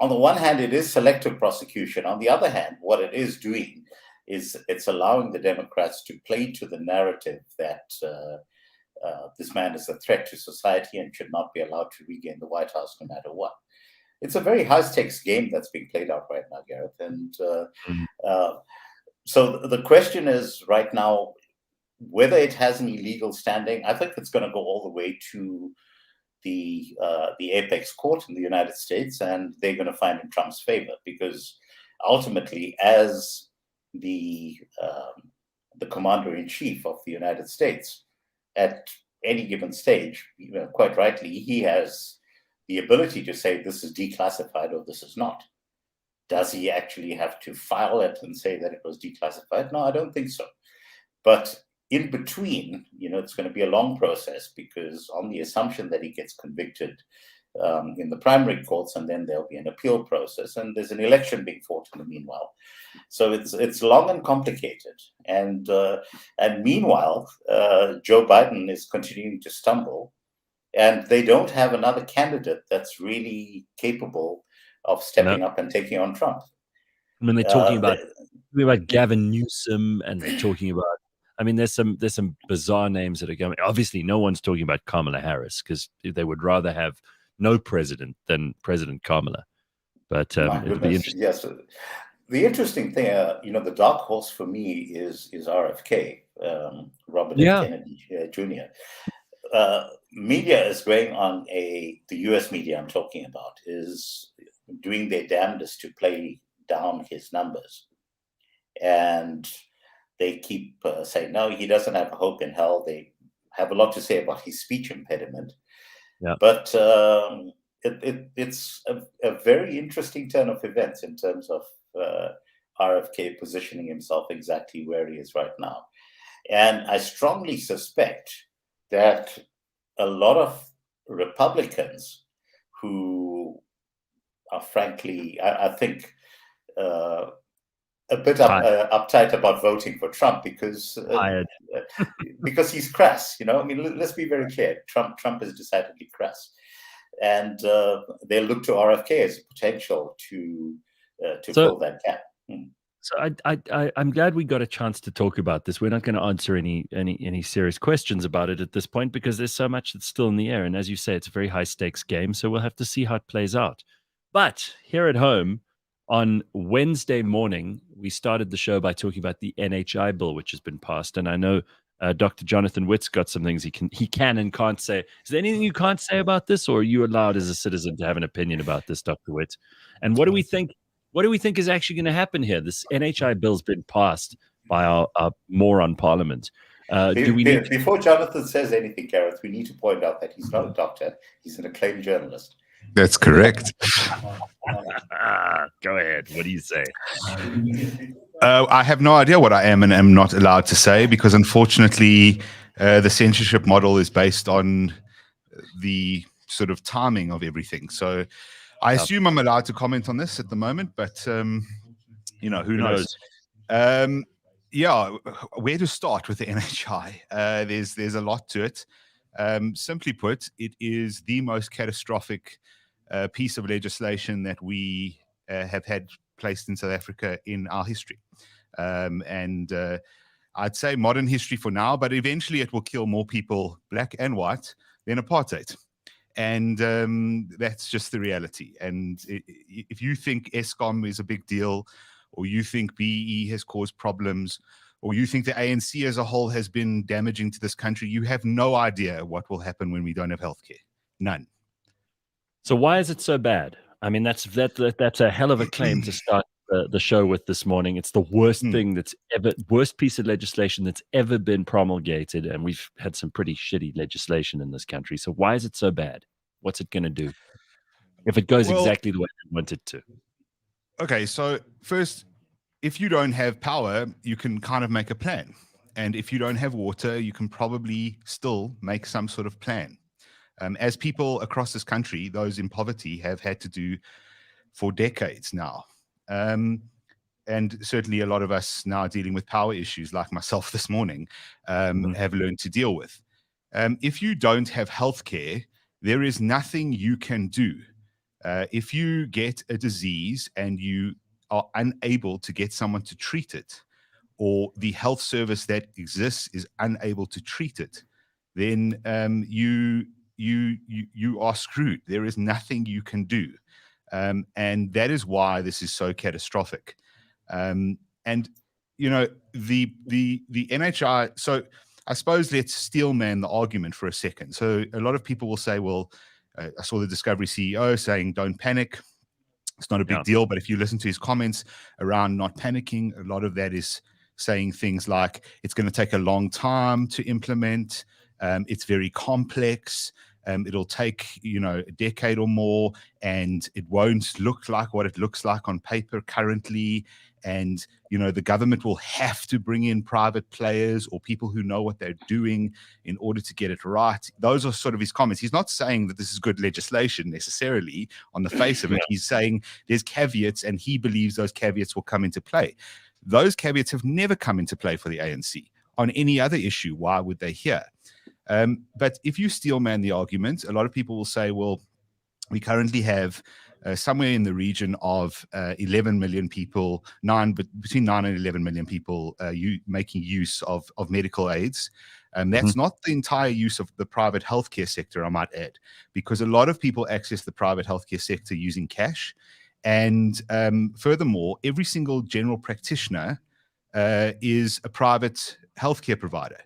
on the one hand, it is selective prosecution. On the other hand, what it is doing is it's allowing the Democrats to play to the narrative that this man is a threat to society and should not be allowed to regain the White House no matter what. It's a very high-stakes game that's being played out right now, Gareth. And so the question is right now whether it has any legal standing. I think it's going to go all the way to the apex court in the United States, and they're going to find in Trump's favor, because ultimately, as the commander-in-chief of the United States, at any given stage, quite rightly, he has the ability to say this is declassified or this is not. Does he actually have to file it and say that it was declassified? No, I don't think so. But in between, it's going to be a long process, because on the assumption that he gets convicted in the primary courts, and then there'll be an appeal process, and there's an election being fought in the meanwhile. So it's long and complicated. And meanwhile, Joe Biden is continuing to stumble, and they don't have another candidate that's really capable of stepping up and taking on Trump. I mean, they're talking about Gavin Newsom, and they're talking about, I mean, there's some bizarre names that are going. Obviously, no one's talking about Kamala Harris, because they would rather have no president than President Kamala. But it'll be interesting. Yes, the interesting thing, the dark horse for me is RFK, Robert F. Kennedy Jr. Media is going on the U.S. media I'm talking about is doing their damnedest to play down his numbers, and they keep saying, no, he doesn't have a hope in hell. They have a lot to say about his speech impediment. Yeah. But it's a very interesting turn of events in terms of RFK positioning himself exactly where he is right now. And I strongly suspect that a lot of Republicans who are frankly, I think, a bit uptight about voting for Trump because he's crass. I mean, let's be very clear. Trump is decidedly crass, and they look to RFK as a potential to fill that gap. So I'm glad we got a chance to talk about this. We're not going to answer any serious questions about it at this point, because there's so much that's still in the air. And as you say, it's a very high stakes game. So we'll have to see how it plays out. But here at home, on Wednesday morning, we started the show by talking about the NHI bill, which has been passed. And I know Dr. Jonathan Witt's got some things he can and can't say. Is there anything you can't say about this, or are you allowed as a citizen to have an opinion about this, Dr. Witt? And what do we think? What do we think is actually going to happen here? This NHI bill's been passed by our moron parliament. Before Jonathan says anything, Gareth, we need to point out that he's not a doctor. He's an acclaimed journalist. That's correct. Go ahead. What do you say? I have no idea what I am and am not allowed to say, because unfortunately the censorship model is based on the sort of timing of everything. So I assume I'm allowed to comment on this at the moment, but who knows? Yeah, where to start with the NHI? There's a lot to it. Simply put, it is the most catastrophic piece of legislation that we have had placed in South Africa in our history. And I'd say modern history for now, but eventually it will kill more people, black and white, than apartheid. And that's just the reality. And if you think Eskom is a big deal, or you think BE has caused problems, or you think the ANC as a whole has been damaging to this country, you have no idea what will happen when we don't have healthcare. None. So why is it so bad? I mean, that's a hell of a claim to start the show with this morning. It's the worst thing worst piece of legislation that's ever been promulgated, and we've had some pretty shitty legislation in this country. So why is it so bad? What's it going to do if it goes exactly the way we want it to? Okay, so first, if you don't have power, you can kind of make a plan. And if you don't have water, you can probably still make some sort of plan. As people across this country, those in poverty, have had to do for decades now. And certainly a lot of us now dealing with power issues, like myself this morning, have learned to deal with. If you don't have healthcare, there is nothing you can do. If you get a disease and you are unable to get someone to treat it, or the health service that exists is unable to treat it, then you are screwed. There is nothing you can do. And that is why this is so catastrophic. And, you know, the NHI, so I suppose let's steelman the argument for a second. So a lot of people will say, well, I saw the Discovery CEO saying, don't panic. It's not a big deal. But if you listen to his comments around not panicking, a lot of that is saying things like it's going to take a long time to implement. It's very complex. It'll take, you know, a decade or more, and it won't look like what it looks like on paper currently. And, you know, the government will have to bring in private players or people who know what they're doing in order to get it right. Those are sort of his comments. He's not saying that this is good legislation necessarily on the face of it. He's saying there's caveats, and he believes those caveats will come into play. Those caveats have never come into play for the ANC on any other issue. Why would they here? But if you steelman the argument, a lot of people will say, well, we currently have somewhere in the region of 11 million people, between 9 and 11 million people making use of medical aids. That's not the entire use of the private healthcare sector, I might add, because a lot of people access the private healthcare sector using cash. And furthermore, every single general practitioner is a private healthcare provider.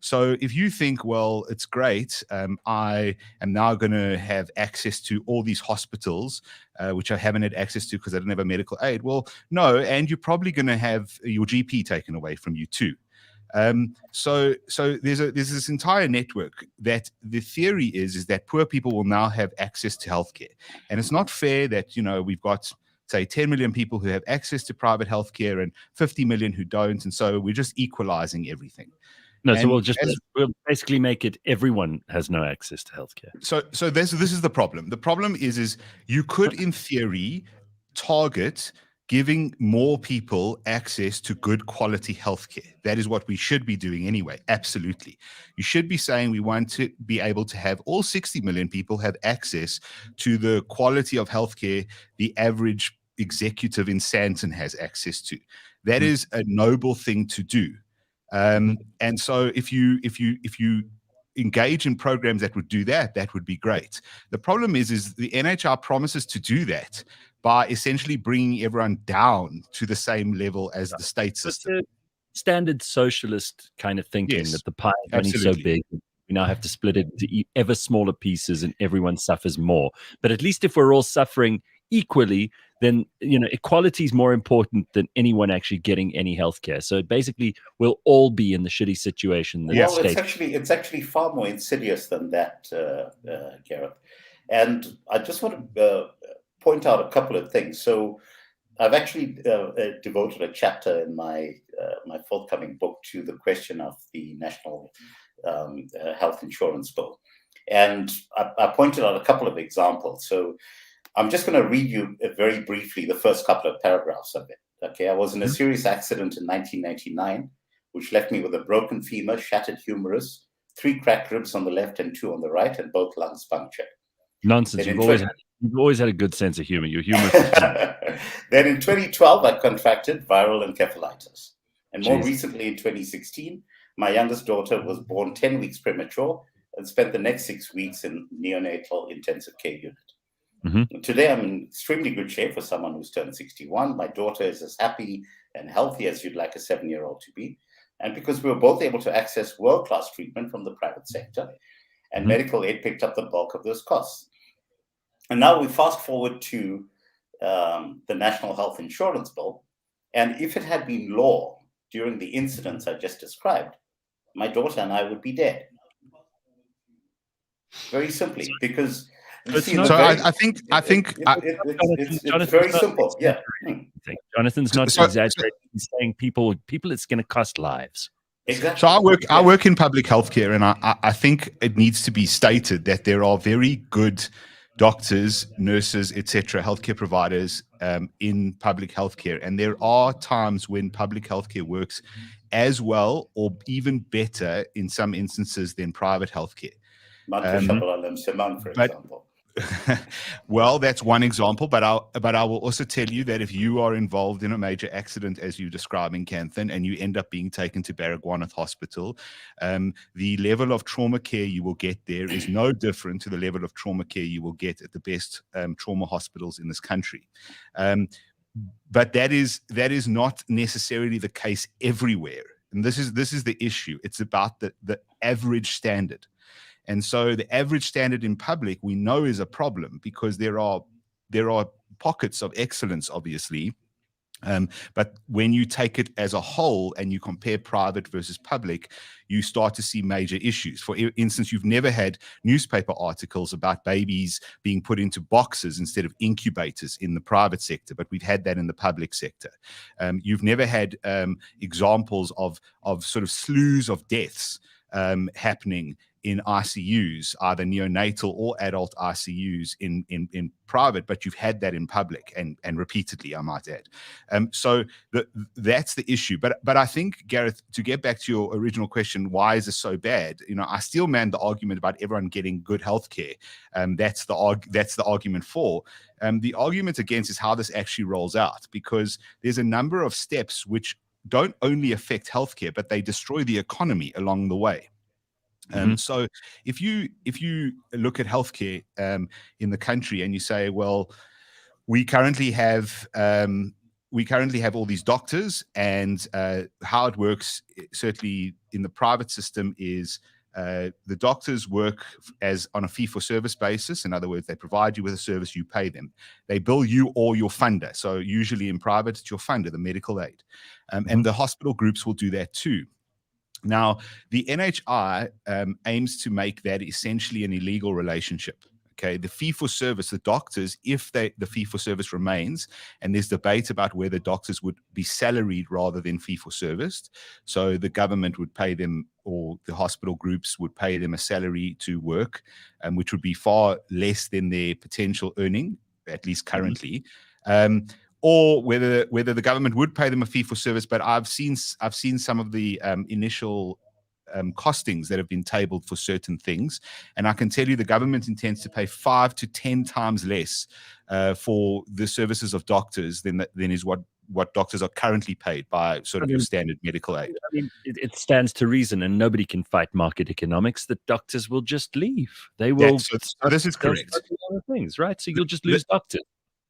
So if you think, well, it's great, I am now going to have access to all these hospitals, which I haven't had access to because I didn't have a medical aid. Well, no, and you're probably going to have your GP taken away from you too. So there's this entire network that the theory is that poor people will now have access to healthcare. And it's not fair that, you know, we've got, say, 10 million people who have access to private healthcare and 50 million who don't. And so we're just equalizing everything. No, so we'll basically make it everyone has no access to healthcare. So this is the problem. The problem is you could, in theory, target giving more people access to good quality healthcare. That is what we should be doing anyway. Absolutely. You should be saying we want to be able to have all 60 million people have access to the quality of healthcare the average executive in Sandton has access to. That is a noble thing to do. And so if you engage in programs that would do that, that would be great. The problem is the NHR promises to do that by essentially bringing everyone down to the same level as the state system. It's a standard socialist kind of thinking that the pie is only so big. We now have to split it into ever smaller pieces and everyone suffers more. But at least if we're all suffering equally, then, you know, equality is more important than anyone actually getting any healthcare. So basically, we'll all be in the shitty situation. That It's actually far more insidious than that, Gareth. And I just want to point out a couple of things. So I've actually devoted a chapter in my forthcoming book to the question of the National Health Insurance Bill. And I pointed out a couple of examples. So I'm just going to read you very briefly the first couple of paragraphs of it. Okay, I was in a serious accident in 1999, which left me with a broken femur, shattered humerus, 3 cracked ribs on the left and 2 on the right, and both lungs punctured. Nonsense. You've always had a good sense of humor. Your humor. Then in 2012, I contracted viral encephalitis. And more recently, in 2016, my youngest daughter was born 10 weeks premature and spent the next 6 weeks in neonatal intensive care unit. Mm-hmm. Today, I'm in extremely good shape for someone who's turned 61. My daughter is as happy and healthy as you'd like a 7-year-old to be. And because we were both able to access world-class treatment from the private sector, and medical aid picked up the bulk of those costs. And now we fast forward to the National Health Insurance Bill. And if it had been law during the incidents I just described, my daughter and I would be dead. Very simply, because I think it's very simple. Yeah, Jonathan's not exaggerating. He's saying people, it's going to cost lives. Exactly. So I work in public healthcare, and I think it needs to be stated that there are very good doctors, nurses, etc., healthcare providers in public healthcare, and there are times when public healthcare works as well or even better in some instances than private healthcare. For example. Well, that's one example, but I will also tell you that if you are involved in a major accident, as you describe in Kanthan, and you end up being taken to Baragwanath Hospital, the level of trauma care you will get there is no different to the level of trauma care you will get at the best trauma hospitals in this country. But that is not necessarily the case everywhere, and this is the issue. It's about the average standard. And so the average standard in public, we know, is a problem because there are pockets of excellence, obviously. But when you take it as a whole and you compare private versus public, you start to see major issues. For instance, you've never had newspaper articles about babies being put into boxes instead of incubators in the private sector, but we've had that in the public sector. You've never had examples of sort of slews of deaths happening in ICUs, either neonatal or adult ICUs in private, but you've had that in public and repeatedly, I might add. So that's the issue. But I think, Gareth, to get back to your original question, why is this so bad? I still man the argument about everyone getting good healthcare. That's the argument for. The argument against is how this actually rolls out, because there's a number of steps which don't only affect healthcare, but they destroy the economy along the way. So if you look at healthcare in the country and you say, well, we currently have all these doctors, and how it works certainly in the private system is the doctors work as on a fee-for-service basis. In other words, they provide you with a service, you pay them. They bill you or your funder. So usually in private, it's your funder, the medical aid. And the hospital groups will do that too. Now, the NHI aims to make that essentially an illegal relationship. Okay, the fee-for-service, the doctors, if the fee-for-service remains, and there's debate about whether doctors would be salaried rather than fee-for-service, so the government would pay them, or the hospital groups would pay them a salary to work, which would be far less than their potential earning, at least currently. Or whether the government would pay them a fee for service, but I've seen some of the initial costings that have been tabled for certain things, and I can tell you the government intends to pay 5 to 10 times less for the services of doctors than is what doctors are currently paid by sort of your standard medical aid. I mean, it stands to reason, and nobody can fight market economics, that doctors will just leave. They will. This is correct. Other things, right? So you'll just lose doctors.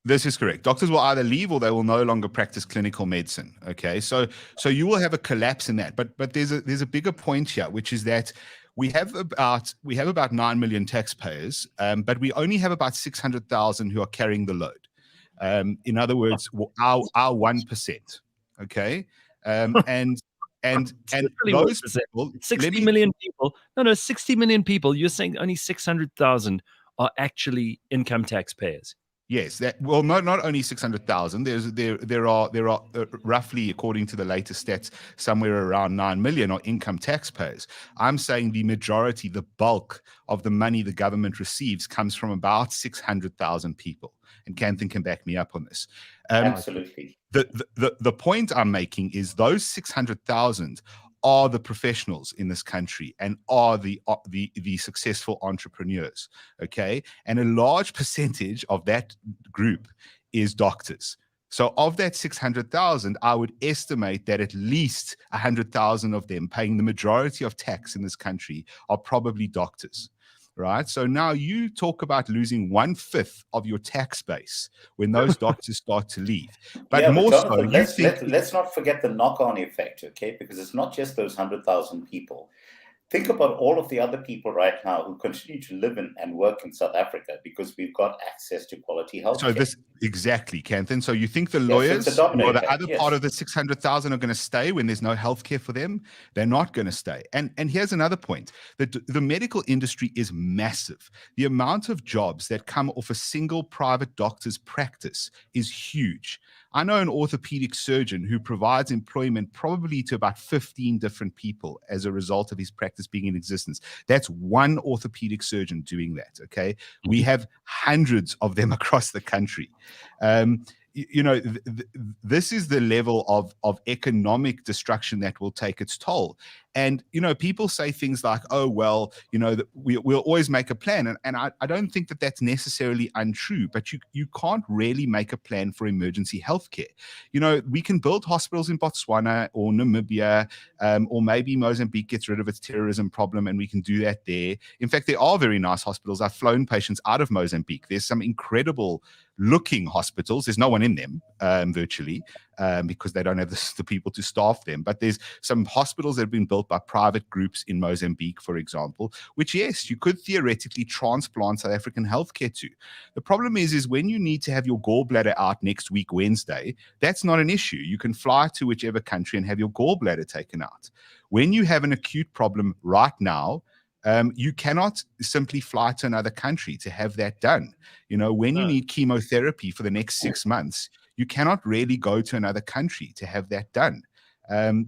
This is correct. Doctors will either leave or they will no longer practice clinical medicine. Okay, so you will have a collapse in that. But there's a bigger point here, which is that we have about 9 million taxpayers, but we only have about 600,000 who are carrying the load. In other words, our 1%. Okay, and those people, 60 million people. No, 60 million people. You're saying only 600,000 are actually income taxpayers. Yes, not only 600,000. There are roughly, according to the latest stats, somewhere around 9 million are income taxpayers. I'm saying the majority, the bulk of the money the government receives comes from about 600,000 people, and Kanthan can back me up on this. Absolutely. The point I'm making is those 600,000 are the professionals in this country and are the successful entrepreneurs, okay? And a large percentage of that group is doctors. So of that 600,000, I would estimate that at least 100,000 of them paying the majority of tax in this country are probably doctors. Right. So now you talk about losing 1/5 of your tax base when those doctors start to leave. But more Jonathan, so, let's not forget the knock-on effect, okay? Because it's not just those 100,000 people. Think about all of the other people right now who continue to live in and work in South Africa because we've got access to quality health. So this exactly, Kanthan. So you think the lawyers or the other part of the 600,000 are going to stay when there's no healthcare for them? They're not going to stay. And here's another point: the medical industry is massive. The amount of jobs that come off a single private doctor's practice is huge. I know an orthopedic surgeon who provides employment probably to about 15 different people as a result of his practice being in existence. That's one orthopedic surgeon doing that, okay? We have hundreds of them across the country. This is the level of economic destruction that will take its toll. And, people say things like, oh, well, we'll always make a plan. And I don't think that that's necessarily untrue, but you can't really make a plan for emergency healthcare. We can build hospitals in Botswana or Namibia, or maybe Mozambique gets rid of its terrorism problem and we can do that there. In fact, there are very nice hospitals. I've flown patients out of Mozambique. There's some incredible looking hospitals. There's no one in them virtually because they don't have the people to staff them. But there's some hospitals that have been built by private groups in Mozambique, for example, which, yes, you could theoretically transplant South African healthcare to. The problem is when you need to have your gallbladder out next week, Wednesday, that's not an issue. You can fly to whichever country and have your gallbladder taken out. When you have an acute problem right now, you cannot simply fly to another country to have that done. When you need chemotherapy for the next 6 months, you cannot really go to another country to have that done.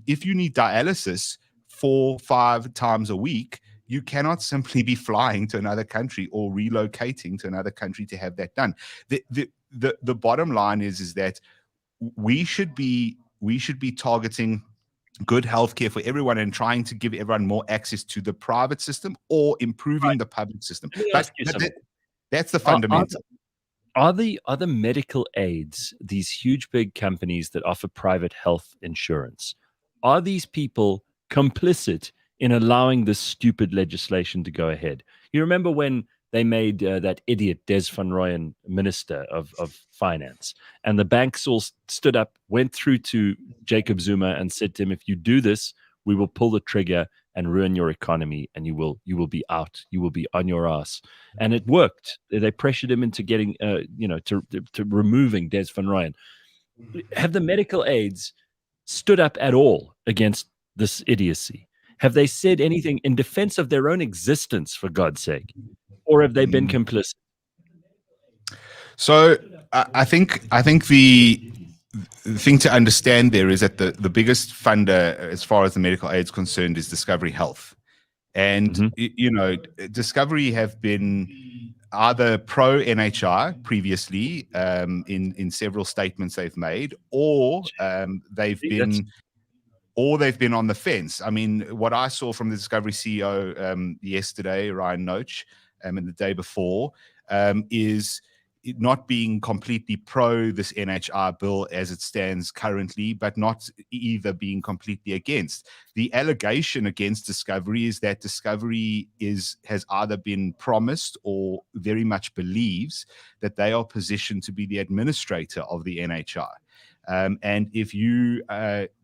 If you need dialysis 4-5 times a week, you cannot simply be flying to another country or relocating to another country to have that done. The bottom line is that we should be targeting good healthcare for everyone and trying to give everyone more access to the private system or improving the public system. That's the fundamental. Are the medical aids, these huge big companies that offer private health insurance, are these people complicit in allowing this stupid legislation to go ahead? You remember when they made that idiot Des van Rooyen minister of finance, and the banks all stood up, went through to Jacob Zuma and said to him, if you do this, we will pull the trigger and ruin your economy, and you will be out. You will be on your ass. And it worked. They pressured him into getting, to removing Des van Rooyen. Have the medical aids stood up at all against this idiocy? Have they said anything in defense of their own existence, for God's sake? Or have they been complicit? So I think the thing to understand there is that the biggest funder, as far as the medical aid is concerned, is Discovery Health. And, Discovery have been either pro-NHI previously in several statements they've made, or they've been on the fence. I mean, what I saw from the Discovery CEO yesterday, Ryan Noach, and the day before, is it not being completely pro this NHI bill as it stands currently, but not either being completely against. The allegation against Discovery is that Discovery has either been promised or very much believes that they are positioned to be the administrator of the NHI. And if you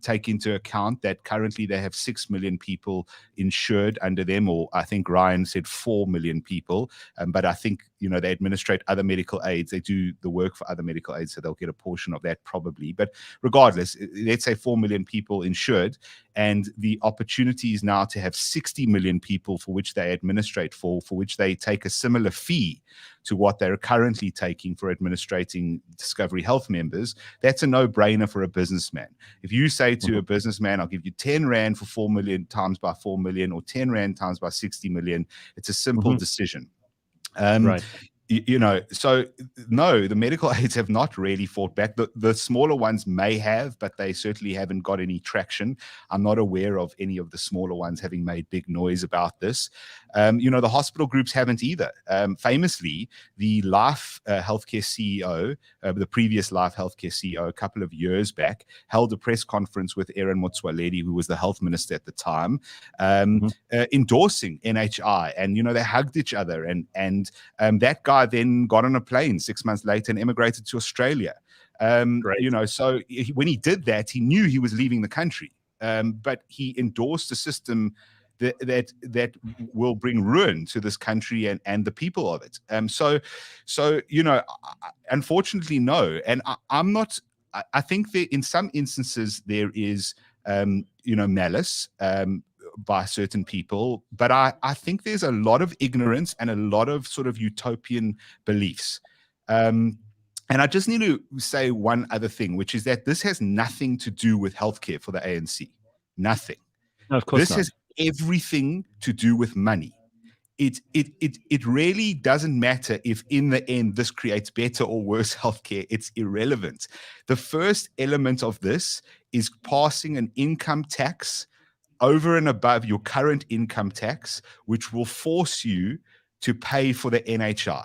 take into account that currently they have 6 million people insured under them, or I think Ryan said 4 million people, but I think, they administrate other medical aids. They do the work for other medical aids, so they'll get a portion of that probably. But regardless, let's say 4 million people insured, and the opportunity is now to have 60 million people for which they administrate for which they take a similar fee to what they're currently taking for administrating Discovery Health members. That's a no-brainer for a businessman. If you say to a businessman, I'll give you 10 Rand for 4 million times by 4 million, or 10 Rand times by 60 million, it's a simple decision. Right. So no, the medical aids have not really fought back. The smaller ones may have, but they certainly haven't got any traction. I'm not aware of any of the smaller ones having made big noise about this. The hospital groups haven't either. Famously, the Life Healthcare CEO, the previous Life Healthcare CEO, a couple of years back, held a press conference with Aaron Motsoaledi, who was the health minister at the time, endorsing NHI, and they hugged each other, and that guy then got on a plane 6 months later and immigrated to Australia. So when he did that, he knew he was leaving the country, but he endorsed a system that will bring ruin to this country and the people of it. Unfortunately, no. And I'm not. I think that in some instances there is, malice by certain people, but I think there's a lot of ignorance and a lot of sort of utopian beliefs. And I just need to say one other thing, which is that this has nothing to do with healthcare for the ANC. Nothing. No, of course this not. has everything to do with money. It really doesn't matter if in the end this creates better or worse healthcare. It's irrelevant. The first element of this is passing an income tax over and above your current income tax, which will force you to pay for the NHI.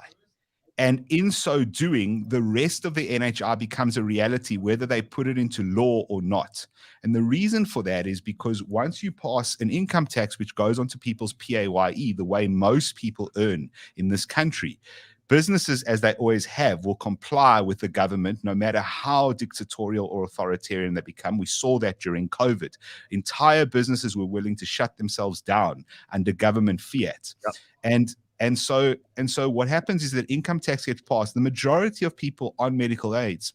And in so doing, the rest of the NHI becomes a reality, whether they put it into law or not. And the reason for that is because once you pass an income tax, which goes onto people's PAYE, the way most people earn in this country, businesses, as they always have, will comply with the government, no matter how dictatorial or authoritarian they become. We saw that during COVID. Entire businesses were willing to shut themselves down under government fiat. Yep. And so what happens is that income tax gets passed. The majority of people on medical aids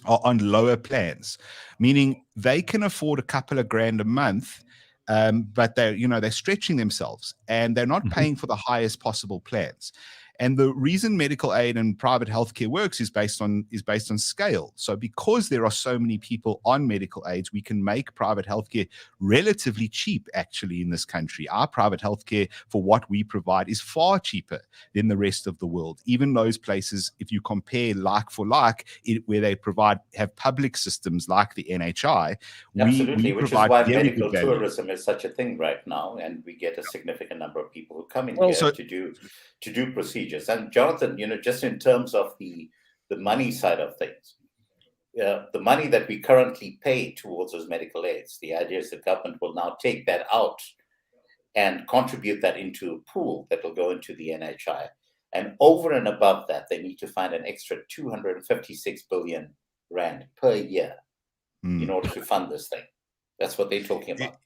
are on lower plans, meaning they can afford a couple of grand a month, but they're stretching themselves and they're not paying for the highest possible plans. And the reason medical aid and private healthcare works is based on scale. So because there are so many people on medical aids, we can make private healthcare relatively cheap, actually, in this country. Our private healthcare, for what we provide, is far cheaper than the rest of the world. Even those places, if you compare like for like, where they have public systems like the NHI, absolutely, we which is why medical tourism is such a thing right now, and we get a significant number of people who come in here to do procedures. And Jonathan, just in terms of the money side of things, the money that we currently pay towards those medical aids, the idea is the government will now take that out and contribute that into a pool that will go into the NHI. And over and above that, they need to find an extra 256 billion rand per year in order to fund this thing. That's what they're talking about.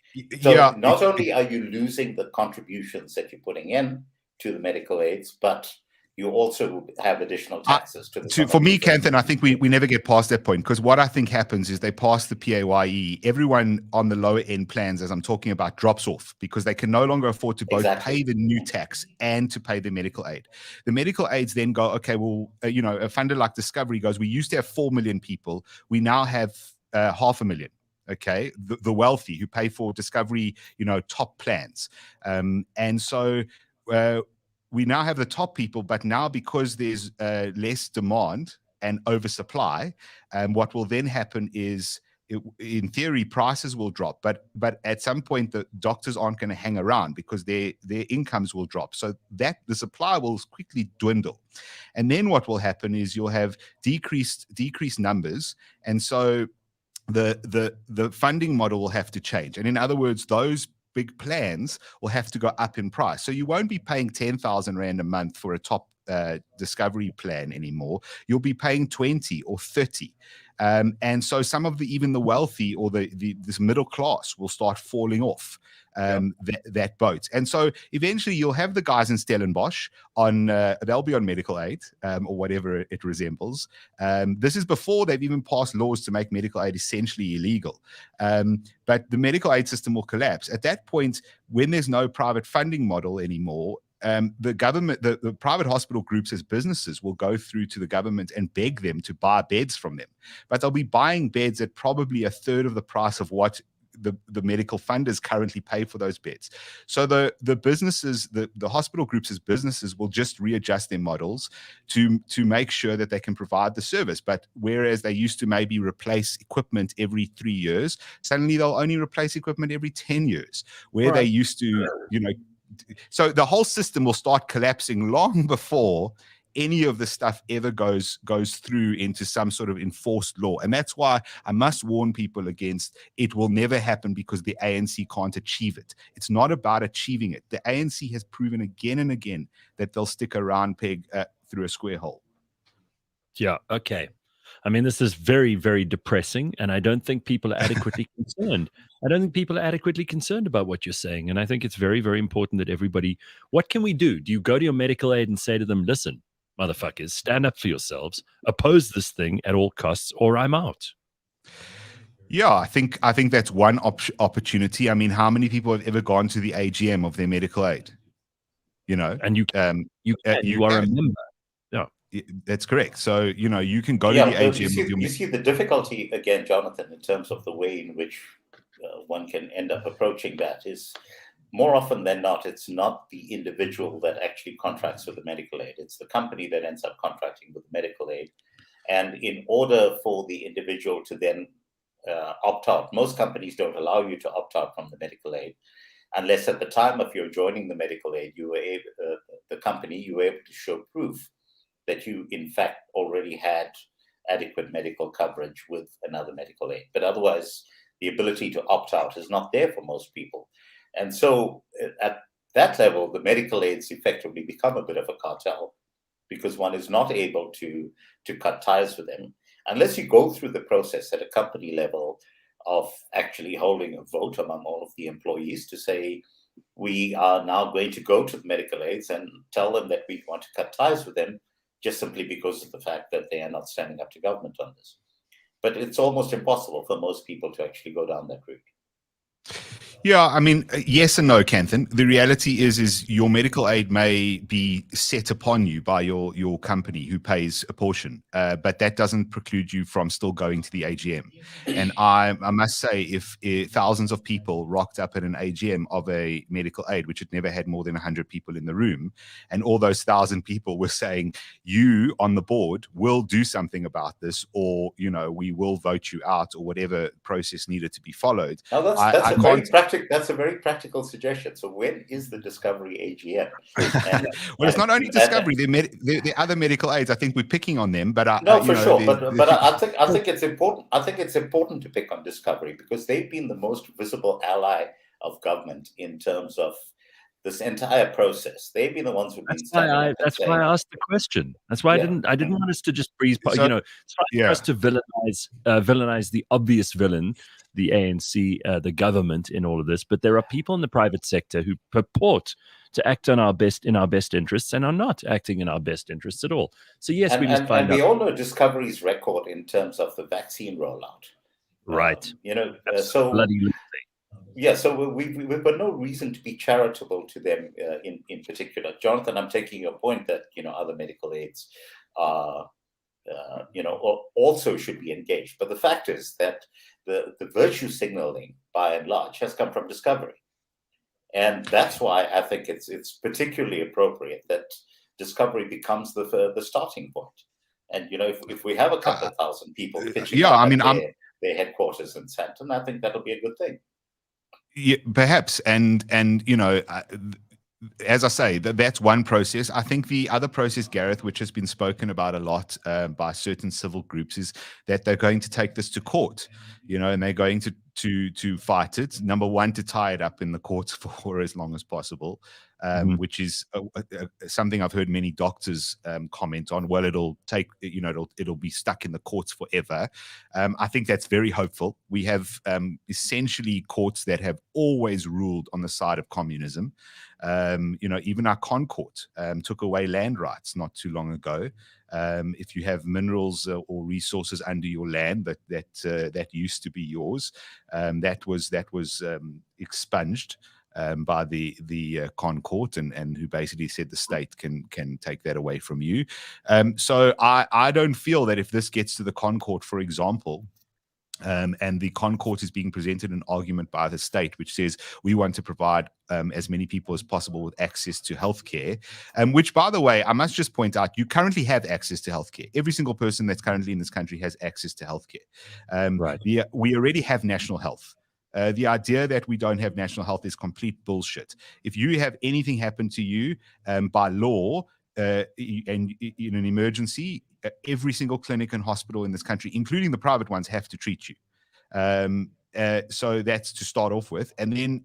So not only are you losing the contributions that you're putting in to the medical aids, but you also have additional taxes for me, Kanthan, I think we never get past that point, because what I think happens is they pass the PAYE. Everyone on the lower end plans, as I'm talking about, drops off because they can no longer afford to both pay the new tax and to pay the medical aid. The medical aids then go, okay, well, a funder like Discovery goes, we used to have 4 million people. We now have 500,000. Okay, the wealthy who pay for Discovery, top plans. And so we now have the top people, but now because there's less demand and oversupply, what will then happen is, in theory, prices will drop. But at some point, the doctors aren't going to hang around because their incomes will drop. So that the supply will quickly dwindle. And then what will happen is you'll have decreased numbers. And so the funding model will have to change. And in other words, those big plans will have to go up in price. So you won't be paying 10,000 Rand a month for a top Discovery plan anymore. You'll be paying 20 or 30. And so some of even the wealthy or this middle class will start falling off that boat. And so eventually you'll have the guys in Stellenbosch they'll be on medical aid or whatever it resembles. This is before they've even passed laws to make medical aid essentially illegal. But the medical aid system will collapse. At that point, when there's no private funding model anymore, the government, the private hospital groups as businesses will go through to the government and beg them to buy beds from them. But they'll be buying beds at probably a third of the price of what the medical funders currently pay for those beds. So the businesses, the hospital groups as businesses will just readjust their models to make sure that they can provide the service. But whereas they used to maybe replace equipment every 3 years, suddenly they'll only replace equipment every 10 years, where they used to, so the whole system will start collapsing long before any of the stuff ever goes through into some sort of enforced law. And that's why I must warn people against it will never happen because the ANC can't achieve it. It's not about achieving it. The ANC has proven again and again that they'll stick a round peg through a square hole. Yeah, okay. I mean, this is very, very depressing, and I don't think people are adequately concerned. I don't think people are adequately concerned about what you're saying, and I think it's very, very important that everybody, what can we do? Do you go to your medical aid and say to them, listen, motherfuckers, stand up for yourselves, oppose this thing at all costs, or I'm out? Yeah, I think that's one opportunity. I mean, how many people have ever gone to the AGM of their medical aid? And you are a member. Yeah, that's correct. So you can go to the AGM. You see the difficulty again, Jonathan, in terms of the way in which one can end up approaching that is, more often than not, it's not the individual that actually contracts with the medical aid. It's the company that ends up contracting with the medical aid. And in order for the individual to then opt out, most companies don't allow you to opt out from the medical aid unless at the time of your joining the medical aid, you were able, the company, you were able to show proof that you, in fact, already had adequate medical coverage with another medical aid. But otherwise, the ability to opt out is not there for most people. And so at that level, the medical aids effectively become a bit of a cartel because one is not able to cut ties with them unless you go through the process at a company level of actually holding a vote among all of the employees to say, we are now going to go to the medical aids and tell them that we want to cut ties with them just simply because of the fact that they are not standing up to government on this. But it's almost impossible for most people to actually go down that route. Yeah, I mean, yes and no, Kanthan. The reality is your medical aid may be set upon you by your company who pays a portion, but that doesn't preclude you from still going to the AGM. And I must say, if thousands of people rocked up at an AGM of a medical aid, which had never had more than 100 people in the room, and all those 1,000 people were saying, you on the board will do something about this, or, we will vote you out, or whatever process needed to be followed. Now that's a very practical suggestion. So when is the Discovery AGM? Well, it's not only Discovery. There are other medical aids. I think we're picking on them, but sure. But I think it's important. I think it's important to pick on Discovery because they've been the most visible ally of government in terms of this entire process. They've been the ones who've been. That's why I asked the question. That's why I didn't want us to just breeze. It's for us to villainize the obvious villain, the ANC, the government in all of this. But there are people in the private sector who purport to act in our best interests and are not acting in our best interests at all. So yes, we just find out. We all know Discovery's record in terms of the vaccine rollout. Right. So bloody. Yeah, so we've got no reason to be charitable to them in particular. Jonathan, I'm taking your point that, other medical aids are, also should be engaged. But the fact is that the virtue signaling, by and large, has come from Discovery. And that's why I think it's particularly appropriate that Discovery becomes the starting point. And, if we have a couple of thousand people pitching their headquarters in Sandton, I think that'll be a good thing. Yeah, perhaps, and as I say, that's one process. I think the other process, Gareth, which has been spoken about a lot by certain civil groups, is that they're going to take this to court, and they're going to fight it. Number one, to tie it up in the courts for as long as possible, which is something I've heard many doctors comment on. Well, it'll take, it'll be stuck in the courts forever. I think that's very hopeful. We have essentially courts that have always ruled on the side of communism. Even our Concourt took away land rights not too long ago. If you have minerals or resources under your land that used to be yours, that was expunged by the Concourt, and who basically said the state can take that away from you. So I don't feel that if this gets to the Concourt, for example, And the Concourt is being presented an argument by the state, which says we want to provide as many people as possible with access to healthcare, which, by the way, I must just point out, you currently have access to healthcare. Every single person that's currently in this country has access to healthcare. Right. We already have national health. The idea that we don't have national health is complete bullshit. If you have anything happen to you by law and in an emergency, every single clinic and hospital in this country, including the private ones, have to treat you. So that's to start off with. And then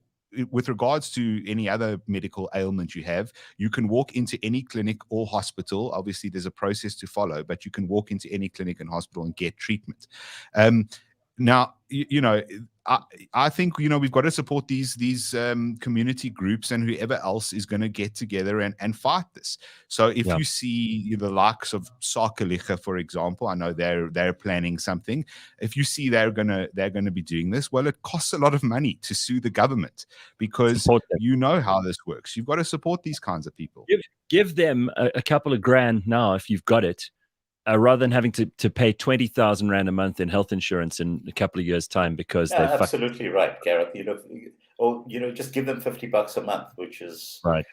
with regards to any other medical ailment you have, you can walk into any clinic or hospital. Obviously, there's a process to follow, but you can walk into any clinic and hospital and get treatment. Now, I think, we've got to support these community groups and whoever else is going to get together and fight this. So if you see the likes of Sakeliga, for example, I know they're planning something. If you see they're going to be doing this, well, it costs a lot of money to sue the government because you know how this works. You've got to support these kinds of people. Give them a couple of grand now if you've got it. Rather than having to pay 20,000 Rand a month in health insurance in a couple of years' time because they absolutely right, Gareth. Just give them $50 a month, which is right.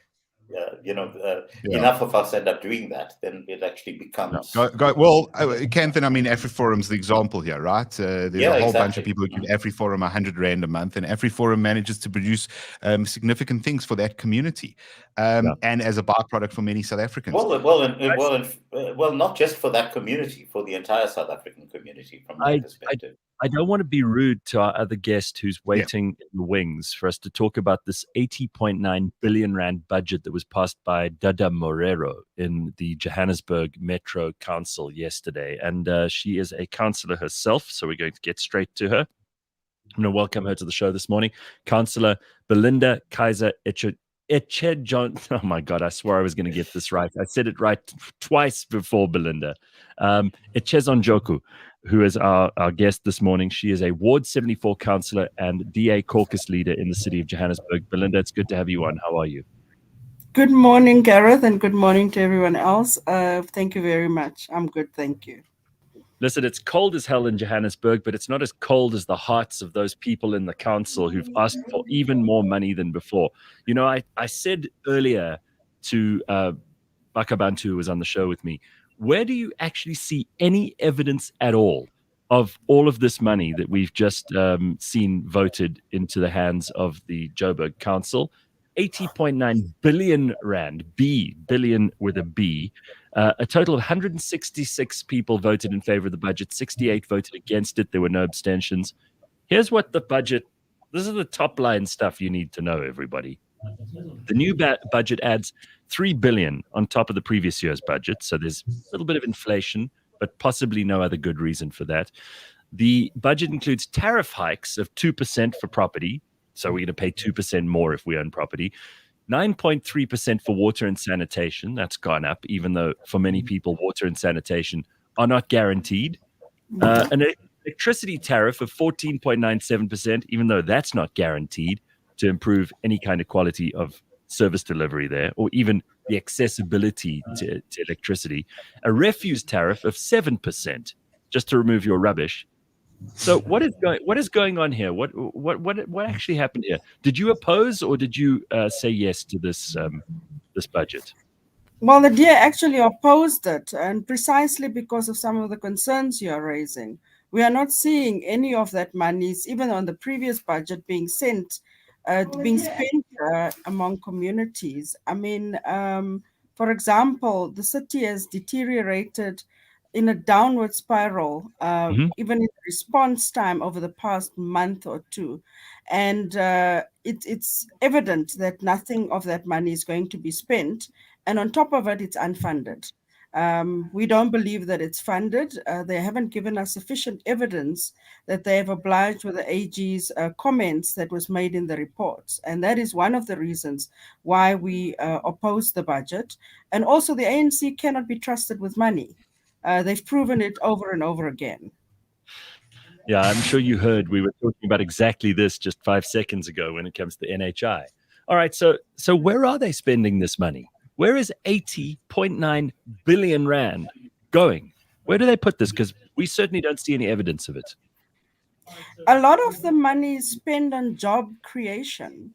Enough of us end up doing that, then it actually becomes. Well, Kanthan, AfriForum's the example here, right? There's a whole bunch of people who give AfriForum 100 Rand a month, and AfriForum manages to produce significant things for that community, and as a byproduct for many South Africans. Well, not just for that community, for the entire South African community, from my perspective. I don't want to be rude to our other guest who's waiting in the wings for us to talk about this 80.9 billion Rand budget that was passed by Dada Morero in the Johannesburg Metro Council yesterday. And she is a councillor herself, so we're going to get straight to her. I'm going to welcome her to the show this morning. Councillor Belinda Kayser-Echeozonjoku. Oh my God, I swore I was going to get this right. I said it right twice before, Belinda. Echeozonjoku, who is our guest this morning. She is a Ward 74 councillor and DA caucus leader in the City of Johannesburg. Belinda, it's good to have you on. How are you? Good morning, Gareth, and good morning to everyone else. Thank you very much. I'm good, thank you. Listen, it's cold as hell in Johannesburg, but it's not as cold as the hearts of those people in the council who've asked for even more money than before. I said earlier to Bakh'abantu, who was on the show with me, where do you actually see any evidence at all of all of this money that we've just seen voted into the hands of the Joburg Council? 80.9 billion Rand, billion with a B. A total of 166 people voted in favor of the budget, 68 voted against it. There were no abstentions. Here's what the budget, this is the top line stuff you need to know, everybody. The new budget adds 3 billion on top of the previous year's budget. So there's a little bit of inflation, but possibly no other good reason for that. The budget includes tariff hikes of 2% for property. So we're going to pay 2% more if we own property. 9.3% for water and sanitation. That's gone up, even though for many people, water and sanitation are not guaranteed. An electricity tariff of 14.97%, even though that's not guaranteed to improve any kind of quality of service delivery there, or even the accessibility to electricity. A refuse tariff of 7%, just to remove your rubbish. So what is going on here? What actually happened here? Did you oppose or did you say yes to this budget? Well, the DA actually opposed it, and precisely because of some of the concerns you are raising. We are not seeing any of that monies, even on the previous budget, being spent among communities. I mean, for example, the city has deteriorated in a downward spiral, even in response time over the past month or two. And it's evident that nothing of that money is going to be spent. And on top of it, it's unfunded. We don't believe that it's funded. They haven't given us sufficient evidence that they have obliged with the AG's comments that was made in the reports. And that is one of the reasons why we oppose the budget. And also the ANC cannot be trusted with money. They've proven it over and over again. Yeah, I'm sure you heard we were talking about exactly this just 5 seconds ago when it comes to NHI. All right, so where are they spending this money? Where is 80.9 billion Rand going? Where do they put this? Because we certainly don't see any evidence of it. A lot of the money is spent on job creation.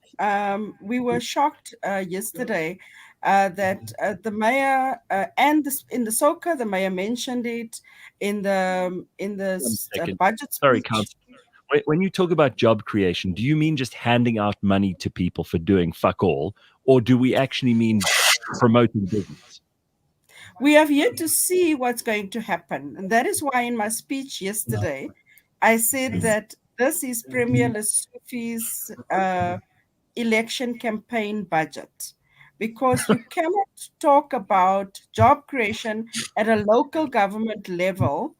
We were shocked yesterday that the mayor and in the SOCA, the mayor mentioned it in the budget Sorry, speech. Councillor. When you talk about job creation, do you mean just handing out money to people for doing fuck all, or do we actually mean promoting business? We have yet to see what's going to happen. And that is why in my speech yesterday, I said that this is Premier Lesufi's election campaign budget, because you cannot talk about job creation at a local government level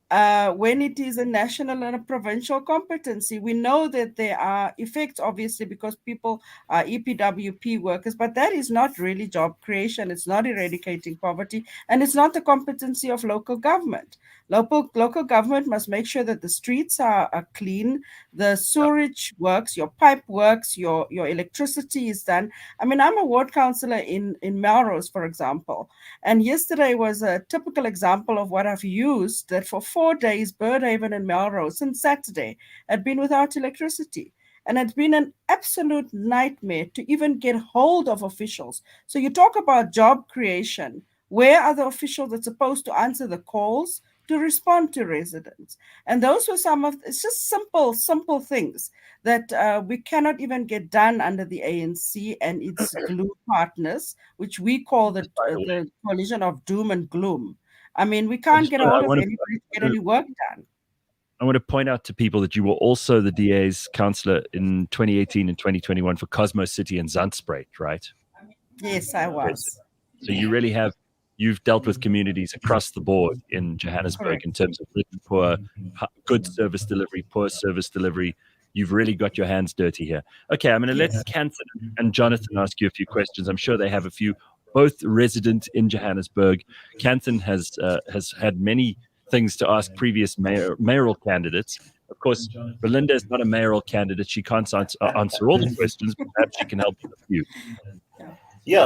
when it is a national and a provincial competency. We know that there are effects, obviously, because people are EPWP workers, but that is not really job creation. It's not eradicating poverty, and it's not the competency of local government. Local government must make sure that the streets are clean, the sewerage works, your pipe works, your electricity is done. I mean, I'm a ward councillor in Melrose, for example, and yesterday was a typical example of what I've used, that for 4 days, Birdhaven and Melrose since Saturday had been without electricity. And it's been an absolute nightmare to even get hold of officials. So you talk about job creation. Where are the officials that's supposed to answer the calls, to respond to residents? And those were some of, it's just simple things that we cannot even get done under the ANC and its glue partners, which we call the coalition of doom and gloom. I mean, we can't get a hold of anybody to get any work done. I want to point out to people that you were also the DA's councillor in 2018 and 2021 for Cosmo City and Zandspruit, right? Yes, I was. So you really have, you've dealt with communities across the board in Johannesburg. Correct. In terms of rich and poor, good service delivery, poor service delivery. You've really got your hands dirty here. Okay, I'm going to let Kanthan and Jonathan ask you a few questions. I'm sure they have a few, both resident in Johannesburg. Kanthan has had many things to ask previous mayoral candidates. Of course, Belinda is not a mayoral candidate. She can't answer all the questions, but perhaps she can help with a few. Yeah,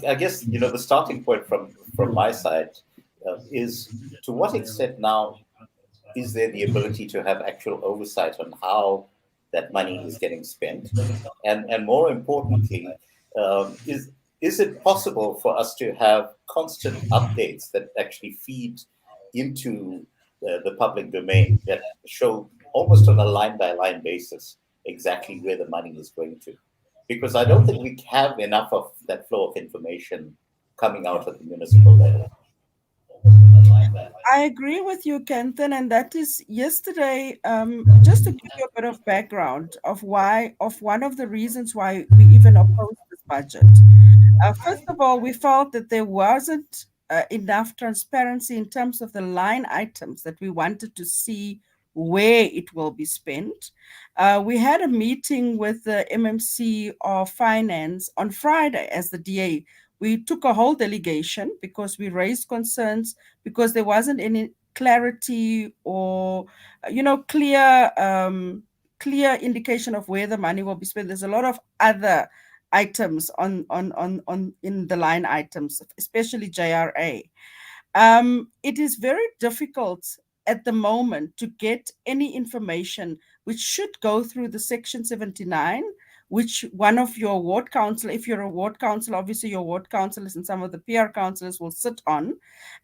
I guess, the starting point from my side is, to what extent now is there the ability to have actual oversight on how that money is getting spent? And more importantly, is it possible for us to have constant updates that actually feed into the public domain, that show almost on a line-by-line basis exactly where the money is going to? Because I don't think we have enough of that flow of information coming out at the municipal level. I agree with you, Kanthan, and that is yesterday, just to give you a bit of background of one of the reasons why we even opposed this budget. First of all, we felt that there wasn't enough transparency in terms of the line items that we wanted to see where it will be spent. We had a meeting with the MMC of Finance on Friday as the DA. We took a whole delegation because we raised concerns because there wasn't any clarity or, clear indication of where the money will be spent. There's a lot of other items on in the line items, especially JRA. It is very difficult at the moment to get any information which should go through the Section 79, which one of your ward council, if you're a ward council, obviously your ward councillors and some of the PR councillors will sit on,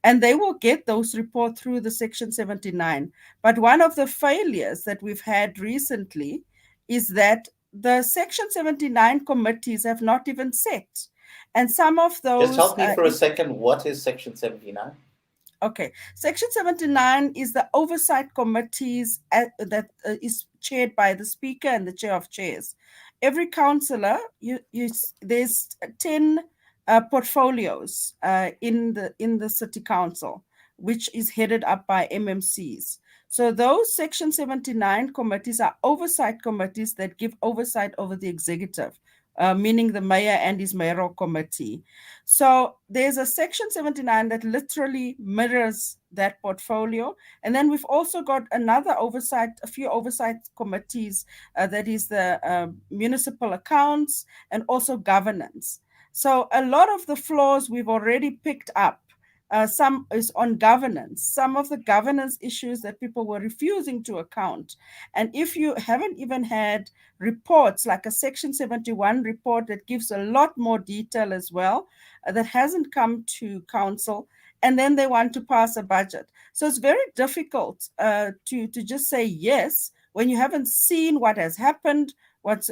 and they will get those reports through the Section 79. But one of the failures that we've had recently is that the Section 79 committees have not even set. And some of those... Just help me for a second. What is Section 79? Okay. Section 79 is the oversight committees that is chaired by the Speaker and the Chair of Chairs. Every councillor, there's 10 portfolios in the City Council, which is headed up by MMCs. So those Section 79 committees are oversight committees that give oversight over the executive, meaning the mayor and his mayoral committee. So there's a Section 79 that literally mirrors that portfolio. And then we've also got a few oversight committees, that is the municipal accounts and also governance. So a lot of the flaws we've already picked up some is on governance, some of the governance issues that people were refusing to account. And if you haven't even had reports like a Section 71 report that gives a lot more detail as well, that hasn't come to council, and then they want to pass a budget. So it's very difficult to just say yes when you haven't seen what has happened, what's,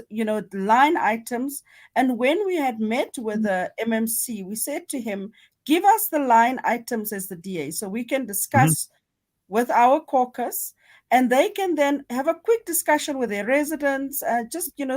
line items. And when we had met with the MMC, we said to him, give us the line items as the DA so we can discuss with our caucus, and they can then have a quick discussion with their residents.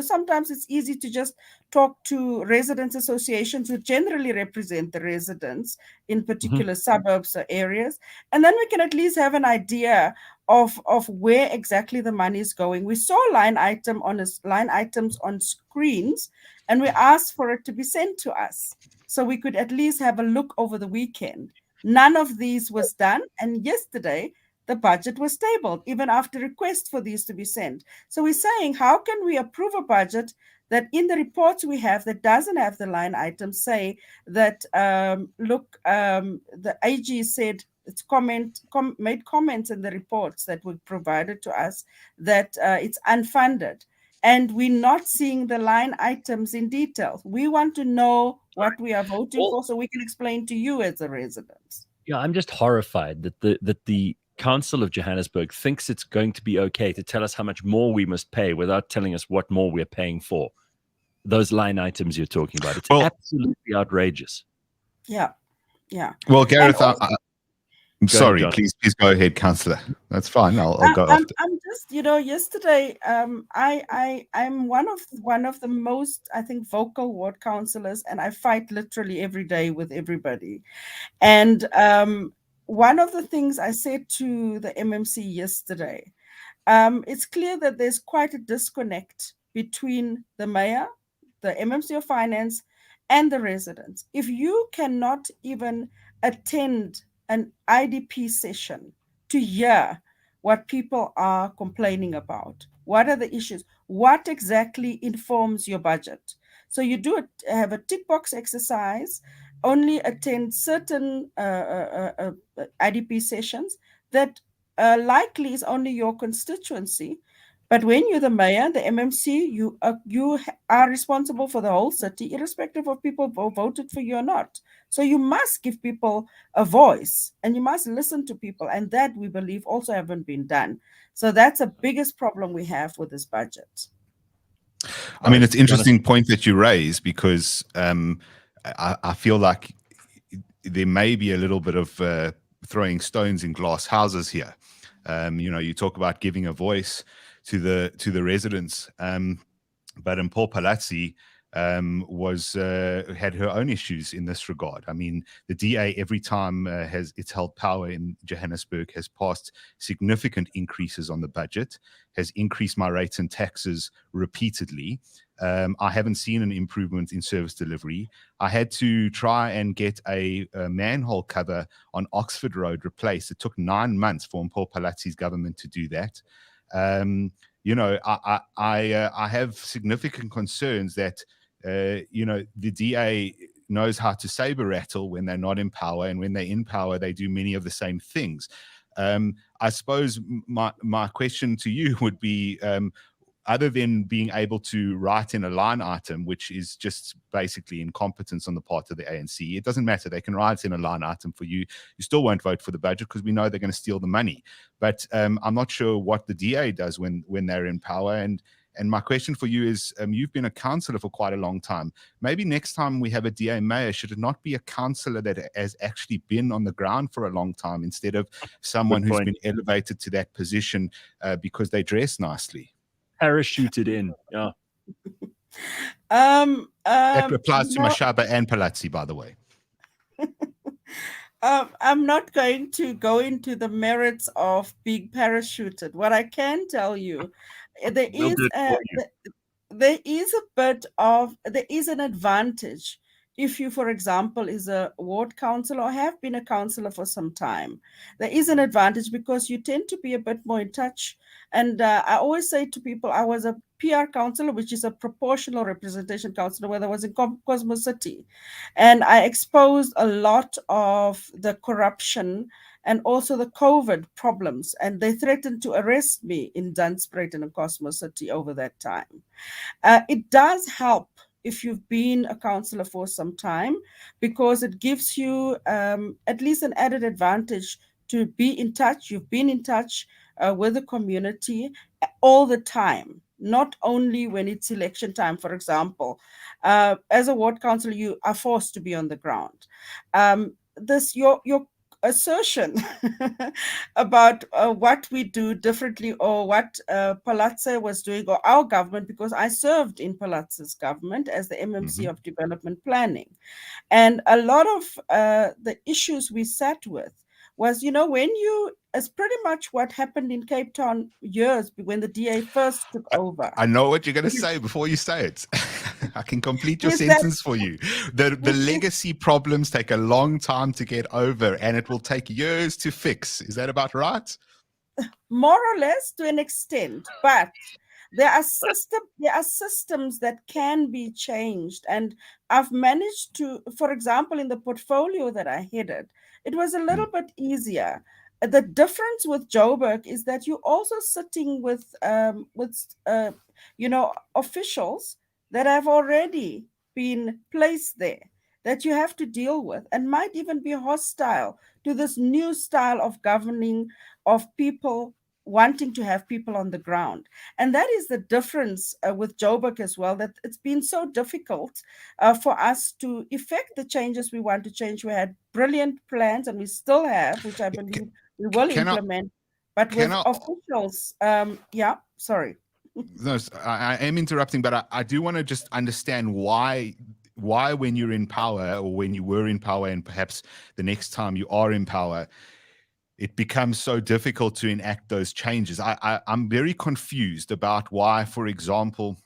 Sometimes it's easy to just talk to residents associations who generally represent the residents in particular suburbs or areas. And then we can at least have an idea of where exactly the money is going. We saw line items on screens, and we asked for it to be sent to us so we could at least have a look over the weekend. None of these was done. And yesterday, the budget was tabled, even after requests for these to be sent. So we're saying, how can we approve a budget that in the reports we have that doesn't have the line items, say that, the AG said it's made comments in the reports that were provided to us that it's unfunded. And we're not seeing the line items in detail. We want to know what we are voting for so we can explain to you as a resident. Yeah, I'm just horrified that the Council of Johannesburg thinks it's going to be okay to tell us how much more we must pay without telling us what more we're paying for. Those line items you're talking about. It's absolutely outrageous. Yeah. Well, Gareth, I'm sorry. Please go ahead, Councillor. That's fine. I'll go after. I'm just, yesterday, I'm one of the most, I think, vocal ward councillors, and I fight literally every day with everybody. And one of the things I said to the MMC yesterday, it's clear that there's quite a disconnect between the mayor, the MMC of Finance, and the residents. If you cannot even attend an IDP session to hear what people are complaining about, what are the issues, what exactly informs your budget. So you have a tick box exercise, only attend certain IDP sessions that likely is only your constituency. But when you're the mayor, the MMC, you are responsible for the whole city, irrespective of people who voted for you or not. So you must give people a voice, and you must listen to people, and that we believe also haven't been done. So that's the biggest problem we have with this budget. I mean, it's an interesting point that you raise, because I feel like there may be a little bit of throwing stones in glass houses here. You talk about giving a voice to the residents, but Paul Palazzi had her own issues in this regard. I mean, the DA, every time it's held power in Johannesburg, has passed significant increases on the budget, has increased my rates and taxes repeatedly. I haven't seen an improvement in service delivery. I had to try and get a manhole cover on Oxford Road replaced. It took 9 months for Paul Palazzi's government to do that. I have significant concerns that the DA knows how to saber rattle when they're not in power, and when they're in power, they do many of the same things. I suppose my question to you would be, other than being able to write in a line item, which is just basically incompetence on the part of the ANC, it doesn't matter. They can write in a line item for you. You still won't vote for the budget because we know they're going to steal the money. But I'm not sure what the DA does when they're in power. And my question for you is, you've been a councillor for quite a long time. Maybe next time we have a DA mayor, should it not be a councillor that has actually been on the ground for a long time, instead of someone who's been elevated to that position because they dress nicely? Parachuted in, yeah. That applies to Mashaba and Palazzi, by the way. I'm not going to go into the merits of being parachuted. What I can tell you, there is an advantage if you, for example, is a ward councillor or have been a councillor for some time. There is an advantage because you tend to be a bit more in touch. And I always say to people, I was a PR councillor, which is a proportional representation councillor, where I was in Cosmos City. And I exposed a lot of the corruption and also the COVID problems. And they threatened to arrest me in Dunspread and Cosmos City over that time. It does help if you've been a councillor for some time, because it gives you at least an added advantage to be in touch. You've been in touch with the community all the time, not only when it's election time, for example. As a ward councillor, you are forced to be on the ground. Your assertion about what we do differently, or what Palazzo was doing, or our government, because I served in Palazzo's government as the MMC of Development Planning. And a lot of the issues we sat with was, it's pretty much what happened in Cape Town years when the DA first took over. I know what you're going to say before you say it. I can complete your sentence for you. The legacy problems take a long time to get over, and it will take years to fix. Is that about right? More or less, to an extent, but there are systems that can be changed. And I've managed to, for example, in the portfolio that I headed, it was a little bit easier. The difference with Joburg is that you're also sitting with officials that have already been placed there, that you have to deal with, and might even be hostile to this new style of governing, of people wanting to have people on the ground. And that is the difference with Joburg as well, that it's been so difficult for us to effect the changes we want to change. We had brilliant plans, and we still have, which I believe we will implement, but with officials, sorry. No, I am interrupting, but I do want to just understand why when you're in power, or when you were in power, and perhaps the next time you are in power, it becomes so difficult to enact those changes. I'm very confused about why, for example,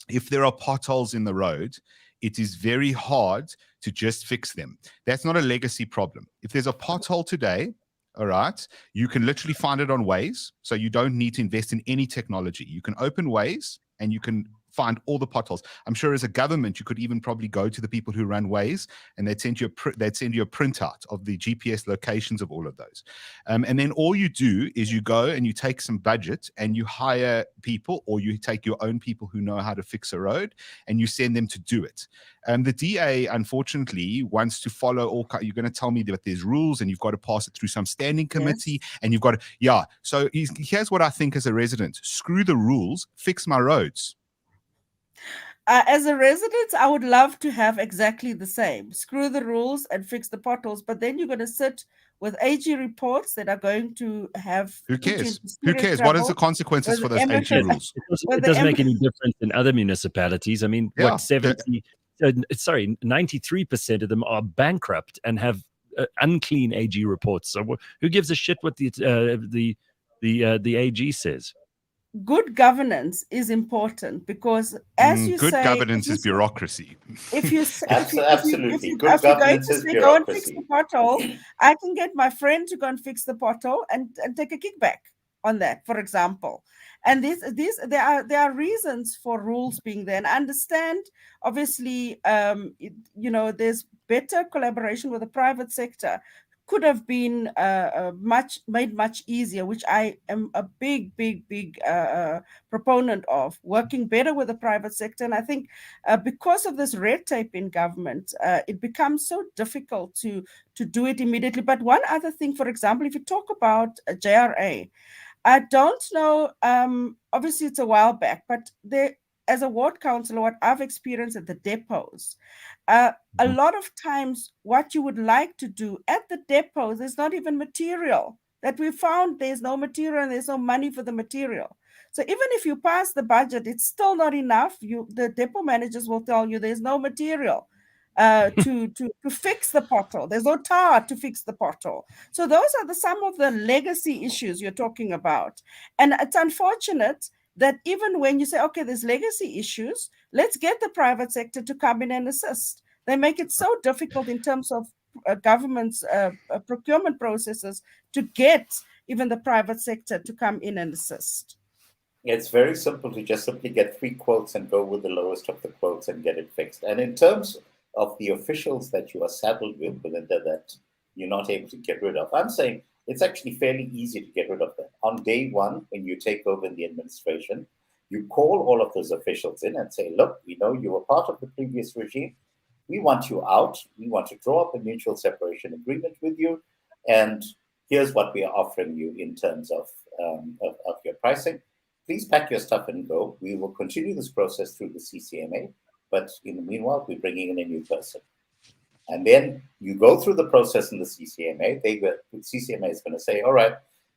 if there are potholes in the road, it is very hard to just fix them. That's not a legacy problem. If there's a pothole today, all right, you can literally find it on Waze, so you don't need to invest in any technology. You can open Waze and you can find all the potholes. I'm sure as a government, you could even probably go to the people who run Waze, and they'd send you a printout of the GPS locations of all of those. And then all you do is you go and you take some budget and you hire people, or you take your own people who know how to fix a road, and you send them to do it. The DA, unfortunately, wants to follow all. You're going to tell me that there's rules, and you've got to pass it through some standing committee, and you've got to, So here's what I think as a resident: screw the rules, fix my roads. As a resident, I would love to have exactly the same. Screw the rules and fix the potholes, but then you're going to sit with AG reports that are going to have... Who cares? Who cares? What is the consequences for those AG rules? It doesn't make any difference in other municipalities. I mean, 93% of them are bankrupt and have unclean AG reports. So who gives a shit what the AG says? Good governance is important, because, as you say, good governance is bureaucracy. If you absolutely good governance is bureaucracy. Go and fix the pothole, I can get my friend to go and fix the pothole and take a kickback on that, for example. And there are reasons for rules being there. And I understand, obviously, there's better collaboration with the private sector. Could have been made much easier, which I am a big proponent of, working better with the private sector. And I think because of this red tape in government, it becomes so difficult to do it immediately. But one other thing, for example, if you talk about JRA, I don't know, obviously it's a while back, but as a ward councillor, what I've experienced at the depots, a lot of times what you would like to do at the depots, there's not even material. That we found there's no material and there's no money for the material. So even if you pass the budget, it's still not enough. The depot managers will tell you there's no material to fix the pothole. There's no tar to fix the pothole. So those are some of the legacy issues you're talking about. And it's unfortunate that even when you say, okay, there's legacy issues, let's get the private sector to come in and assist. They make it so difficult in terms of government's procurement processes to get even the private sector to come in and assist. It's very simple to just simply get 3 quotes and go with the lowest of the quotes and get it fixed. And in terms of the officials that you are saddled with, Belinda, that you're not able to get rid of, I'm saying it's actually fairly easy to get rid of them. On day one, when you take over in the administration, you call all of those officials in and say, look, we know you were part of the previous regime. We want you out. We want to draw up a mutual separation agreement with you. And here's what we are offering you in terms of your pricing. Please pack your stuff and go. We will continue this process through the CCMA, but in the meanwhile, we're bringing in a new person. And then you go through the process in the CCMA. The CCMA is going to say, all right,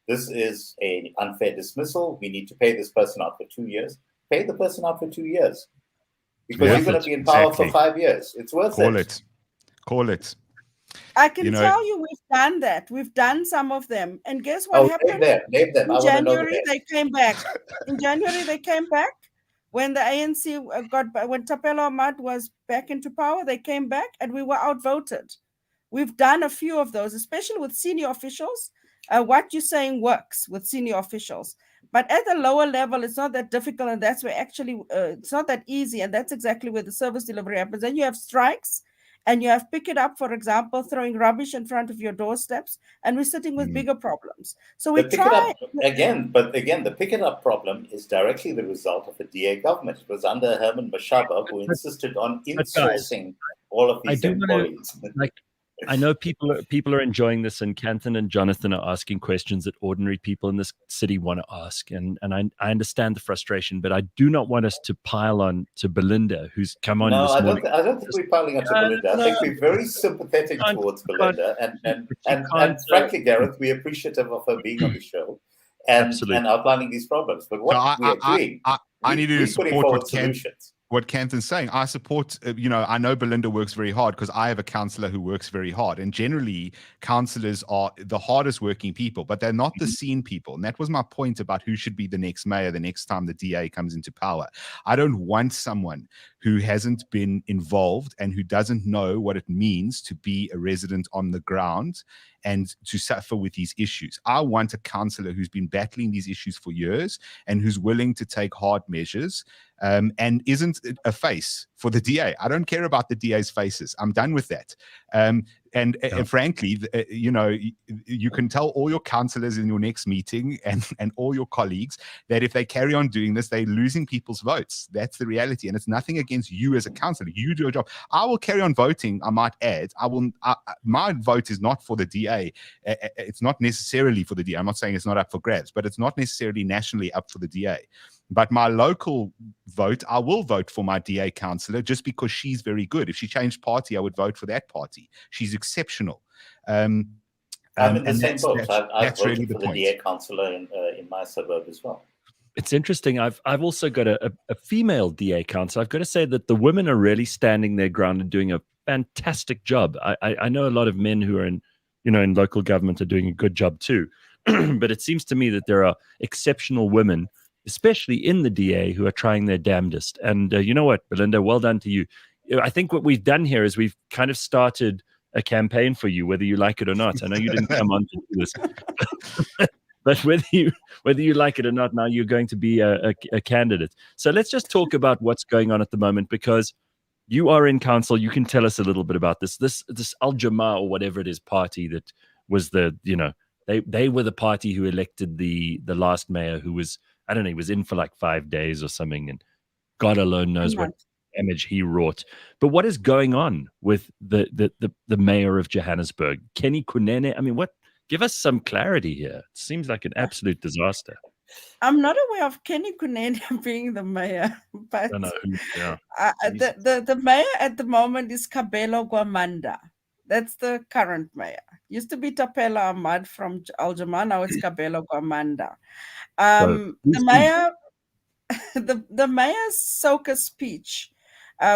this is an unfair dismissal. We need to pay this person out for 2 years. Pay the person out for 2 years. Because you're going to be in power for 5 years. It's worth it. Call it. I can tell you we've done that. We've done some of them. And guess what happened? Name them. In January, they came back. In January, they came back. When the ANC when Tapelo Ahmad was back into power, they came back and we were outvoted. We've done a few of those, especially with senior officials. What you're saying works with senior officials. But at the lower level, it's not that difficult, and that's where actually it's not that easy, and that's exactly where the service delivery happens. Then you have strikes, and you have pick it up, for example, throwing rubbish in front of your doorsteps, and we're sitting with bigger problems. So we try again, the pick it up problem is directly the result of the DA government. It was under Herman Mashaba who insisted on insourcing all of these employees. I know people are enjoying this, and Kanthan and Jonathan are asking questions that ordinary people in this city want to ask, and I understand the frustration, but I do not want us to pile on to Belinda, who's come on this morning. I don't think we're piling on to Belinda. I think we're very sympathetic towards Belinda, and frankly, Gareth, we're appreciative of her being on the show and outlining these problems. But what we are doing, I need to support solutions. What Kanthan's saying. I support, I know Belinda works very hard because I have a councillor who works very hard. And generally, councillors are the hardest working people, but they're not the seen people. And that was my point about who should be the next mayor the next time the DA comes into power. I don't want someone who hasn't been involved and who doesn't know what it means to be a resident on the ground and to suffer with these issues. I want a councillor who's been battling these issues for years and who's willing to take hard measures and isn't a face for the DA. I don't care about the DA's faces. I'm done with that. And frankly, you can tell all your councillors in your next meeting and all your colleagues that if they carry on doing this, they're losing people's votes. That's the reality. And it's nothing against you as a councillor. You do your job. I will carry on voting, I might add. My vote is not for the DA. It's not necessarily for the DA. I'm not saying it's not up for grabs, but it's not necessarily nationally up for the DA. But my local vote, I will vote for my DA councillor just because she's very good. If she changed party, I would vote for that party. She's exceptional. I'm in the same boat. I've voted really for the DA councillor in my suburb as well. It's interesting. I've also got a female DA councillor. I've got to say that the women are really standing their ground and doing a fantastic job. I know a lot of men who are in local government are doing a good job too. But it seems to me that there are exceptional women, especially in the DA, who are trying their damnedest. And you know what, Belinda, well done to you. I think what we've done here is we've kind of started a campaign for you, whether you like it or not. I know you didn't come on to do this, but whether you like it or not, now you're going to be a candidate. So let's just talk about what's going on at the moment, because you are in council. You can tell us a little bit about this Al Jamaa or whatever it is party that was they were the party who elected the last mayor, who was, I don't know, he was in for like 5 days or something, and God alone knows what damage he wrought. But what is going on with the mayor of Johannesburg, Kenny Kunene? I mean, give us some clarity here. It seems like an absolute disaster. I'm not aware of Kenny Kunene being the mayor, but the mayor at the moment is Kabelo Gwamanda. That's the current mayor. Used to be Tapelo Ahmad from Al Jamaa. Now it's Kabelo Gwamanda. The mayor's soca speech,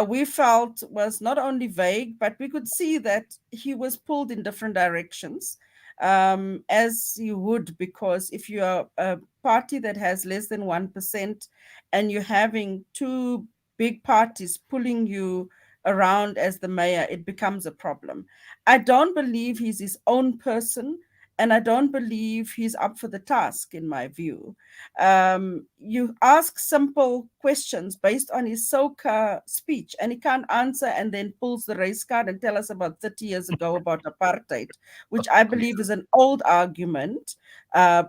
we felt was not only vague, but we could see that he was pulled in different directions, as you would, because if you are a party that has less than 1% and you're having two big parties pulling you around as the mayor, it becomes a problem. I don't believe he's his own person, and I don't believe he's up for the task, in my view. You ask simple questions based on his soca speech, and he can't answer, and then pulls the race card and tell us about 30 years ago about apartheid, which I believe is an old argument,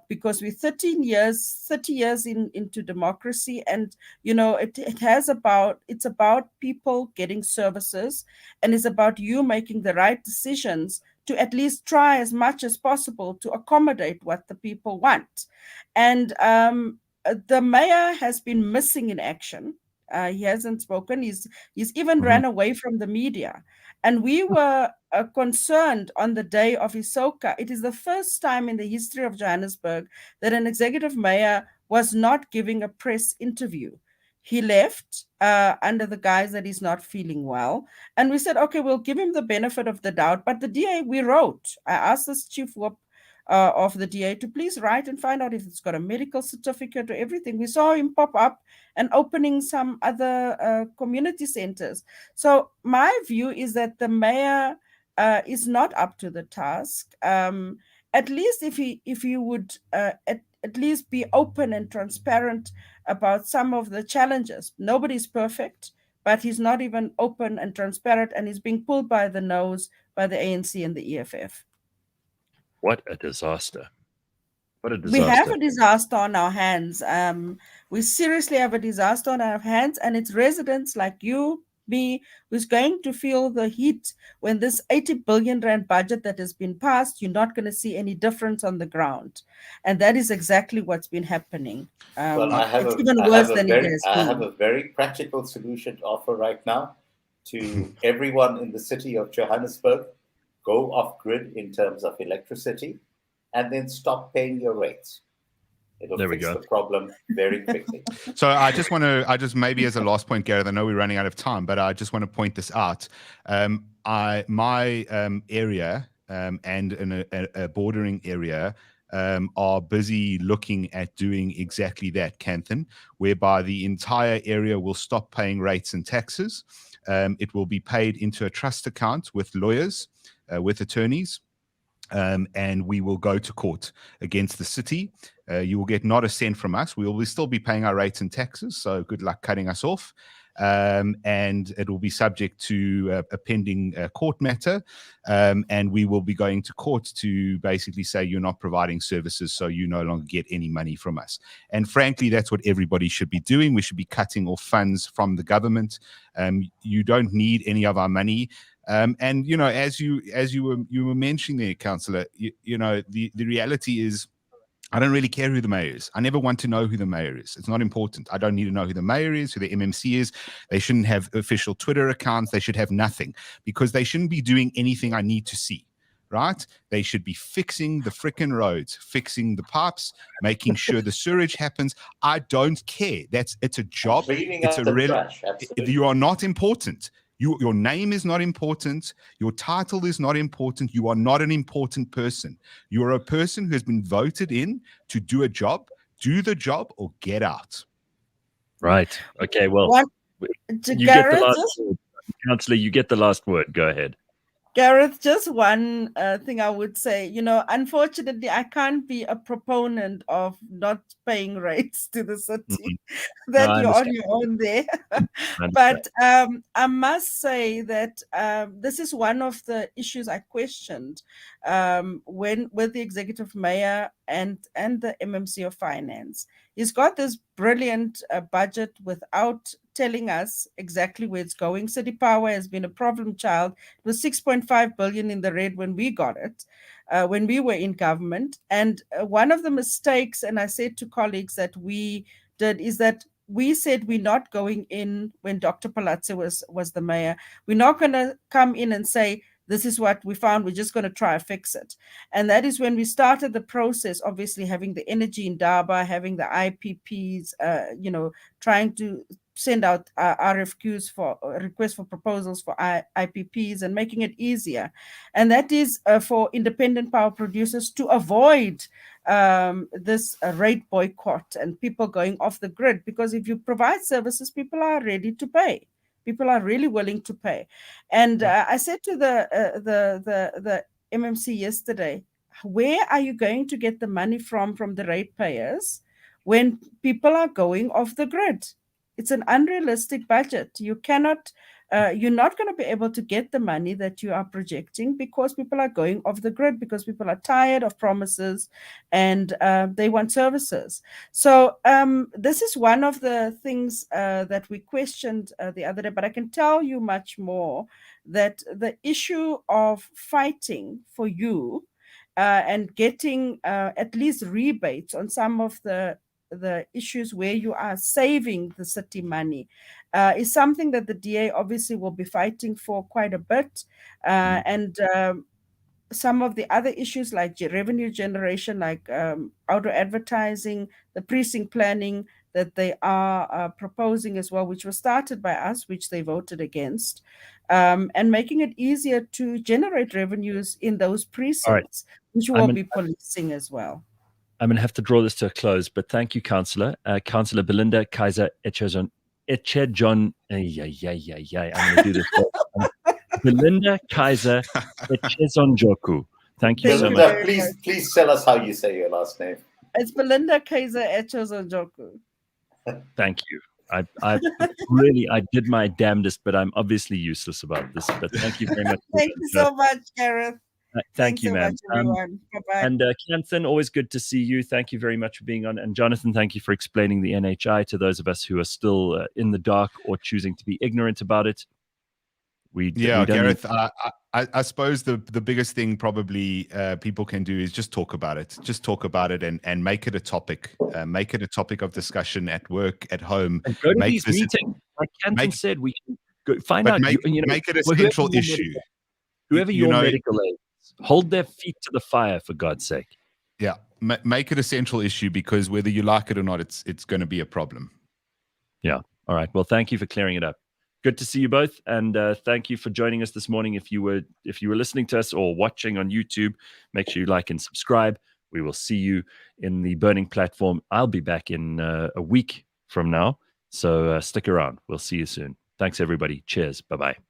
because we're 30 years into democracy, and it's about people getting services, and it's about you making the right decisions to at least try as much as possible to accommodate what the people want. And the mayor has been missing in action. He hasn't spoken. He's even ran away from the media. And we were concerned on the day of Isoka. It is the first time in the history of Johannesburg that an executive mayor was not giving a press interview. He left under the guise that he's not feeling well. And we said, okay, we'll give him the benefit of the doubt. But the DA, we wrote, I asked this chief whip of the DA to please write and find out if it's got a medical certificate or everything. We saw him pop up and opening some other community centers. So my view is that the mayor is not up to the task. At least if he would at least be open and transparent about some of the challenges. Nobody's perfect, but he's not even open and transparent, and he's being pulled by the nose by the ANC and the EFF. What a disaster. What a disaster. We have a disaster on our hands. We seriously have a disaster on our hands, and it's residents like you, me, who's going to feel the heat when this 80 billion rand budget that has been passed, you're not going to see any difference on the ground. And that is exactly what's been happening. Well, I have a very practical solution to offer right now to everyone in the city of Johannesburg. Go off grid in terms of electricity, and then stop paying your rates. It'll fix the problem very quickly. So I just maybe as a last point, Gareth, I know we're running out of time, but I just want to point this out. My area and in a bordering area are busy looking at doing exactly that, Kanthan, whereby the entire area will stop paying rates and taxes. It will be paid into a trust account with lawyers, with attorneys, and we will go to court against the city. You will get not a cent from us. We will still be paying our rates and taxes, so good luck cutting us off. And it will be subject to a pending court matter, and we will be going to court to basically say you're not providing services, so you no longer get any money from us. And frankly, that's what everybody should be doing. We should be cutting off funds from the government. You don't need any of our money. And as you were mentioning there, Councillor, the reality is, I don't really care who the mayor is. I never want to know who the mayor is. It's not important. I don't need to know who the mayor is, who the MMC is. They shouldn't have official Twitter accounts. They should have nothing, because they shouldn't be doing anything I need to see, right? They should be fixing the frickin' roads, fixing the pipes, making sure the sewage happens. I don't care. It's a job. It's a trash. You are not important. Your name is not important. Your title is not important. You are not an important person. You are a person who has been voted in to do a job. Do the job or get out. Right. Okay. Well, you get the last word. Councillor, you get the last word. Go ahead. Gareth, just one thing I would say, unfortunately, I can't be a proponent of not paying rates to the city, that you're on your own there. But I must say that this is one of the issues I questioned with the executive mayor and the MMC of Finance. He's got this brilliant budget without telling us exactly where it's going. City Power has been a problem child. It was 6.5 billion in the red when we got it, when we were in government. And one of the mistakes, and I said to colleagues that we did, is that we said we're not going in when Dr. Palatse was the mayor. We're not going to come in and say, this is what we found, we're just going to try to fix it. And that is when we started the process, obviously having the energy in Daba, having the IPPs, trying to send out RFQs for requests for proposals for IPPs and making it easier. And that is for independent power producers to avoid this rate boycott and people going off the grid. Because if you provide services, people are ready to pay. People are really willing to pay. And I said to the MMC yesterday, where are you going to get the money from the ratepayers when people are going off the grid? It's an unrealistic budget. You cannot, you're not going to be able to get the money that you are projecting because people are going off the grid, because people are tired of promises and they want services. So this is one of the things that we questioned the other day, but I can tell you much more, that the issue of fighting for you and getting at least rebates on some of the issues where you are saving the city money is something that the DA obviously will be fighting for quite a bit. And some of the other issues like revenue generation, like outdoor advertising, the precinct planning that they are proposing as well, which was started by us, which they voted against, and making it easier to generate revenues in those precincts, which will be policing as well. I'm going to have to draw this to a close, but thank you, Councillor. Councillor Belinda Kayser-Echeozonjoku. I'm going to do this. Belinda Kayser-Echeozonjoku. Thank you so much. Please tell us how you say your last name. It's Belinda Kayser-Echeozonjoku. Thank you. I really did my damnedest, but I'm obviously useless about this. But thank you very much. Thank you so much, Gareth. Thank you, so ma'am. much, everyone. Bye-bye. And Kanthan, always good to see you. Thank you very much for being on. And Jonathan, thank you for explaining the NHI to those of us who are still in the dark or choosing to be ignorant about it. Gareth, I suppose the biggest thing probably people can do is just talk about it. Just talk about it and make it a topic. Make it a topic of discussion at work, at home. And go to these meetings. Like Kanthan said, we can go find out. Make it a central issue. Whoever your medical aid is, hold their feet to the fire, for God's sake. Yeah, make it a central issue, because whether you like it or not, it's going to be a problem. Yeah. All right. Well, thank you for clearing it up. Good to see you both, and thank you for joining us this morning. If you were listening to us or watching on YouTube, make sure you like and subscribe. We will see you in the Burning Platform. I'll be back in a week from now, so stick around. We'll see you soon. Thanks, everybody. Cheers. Bye-bye.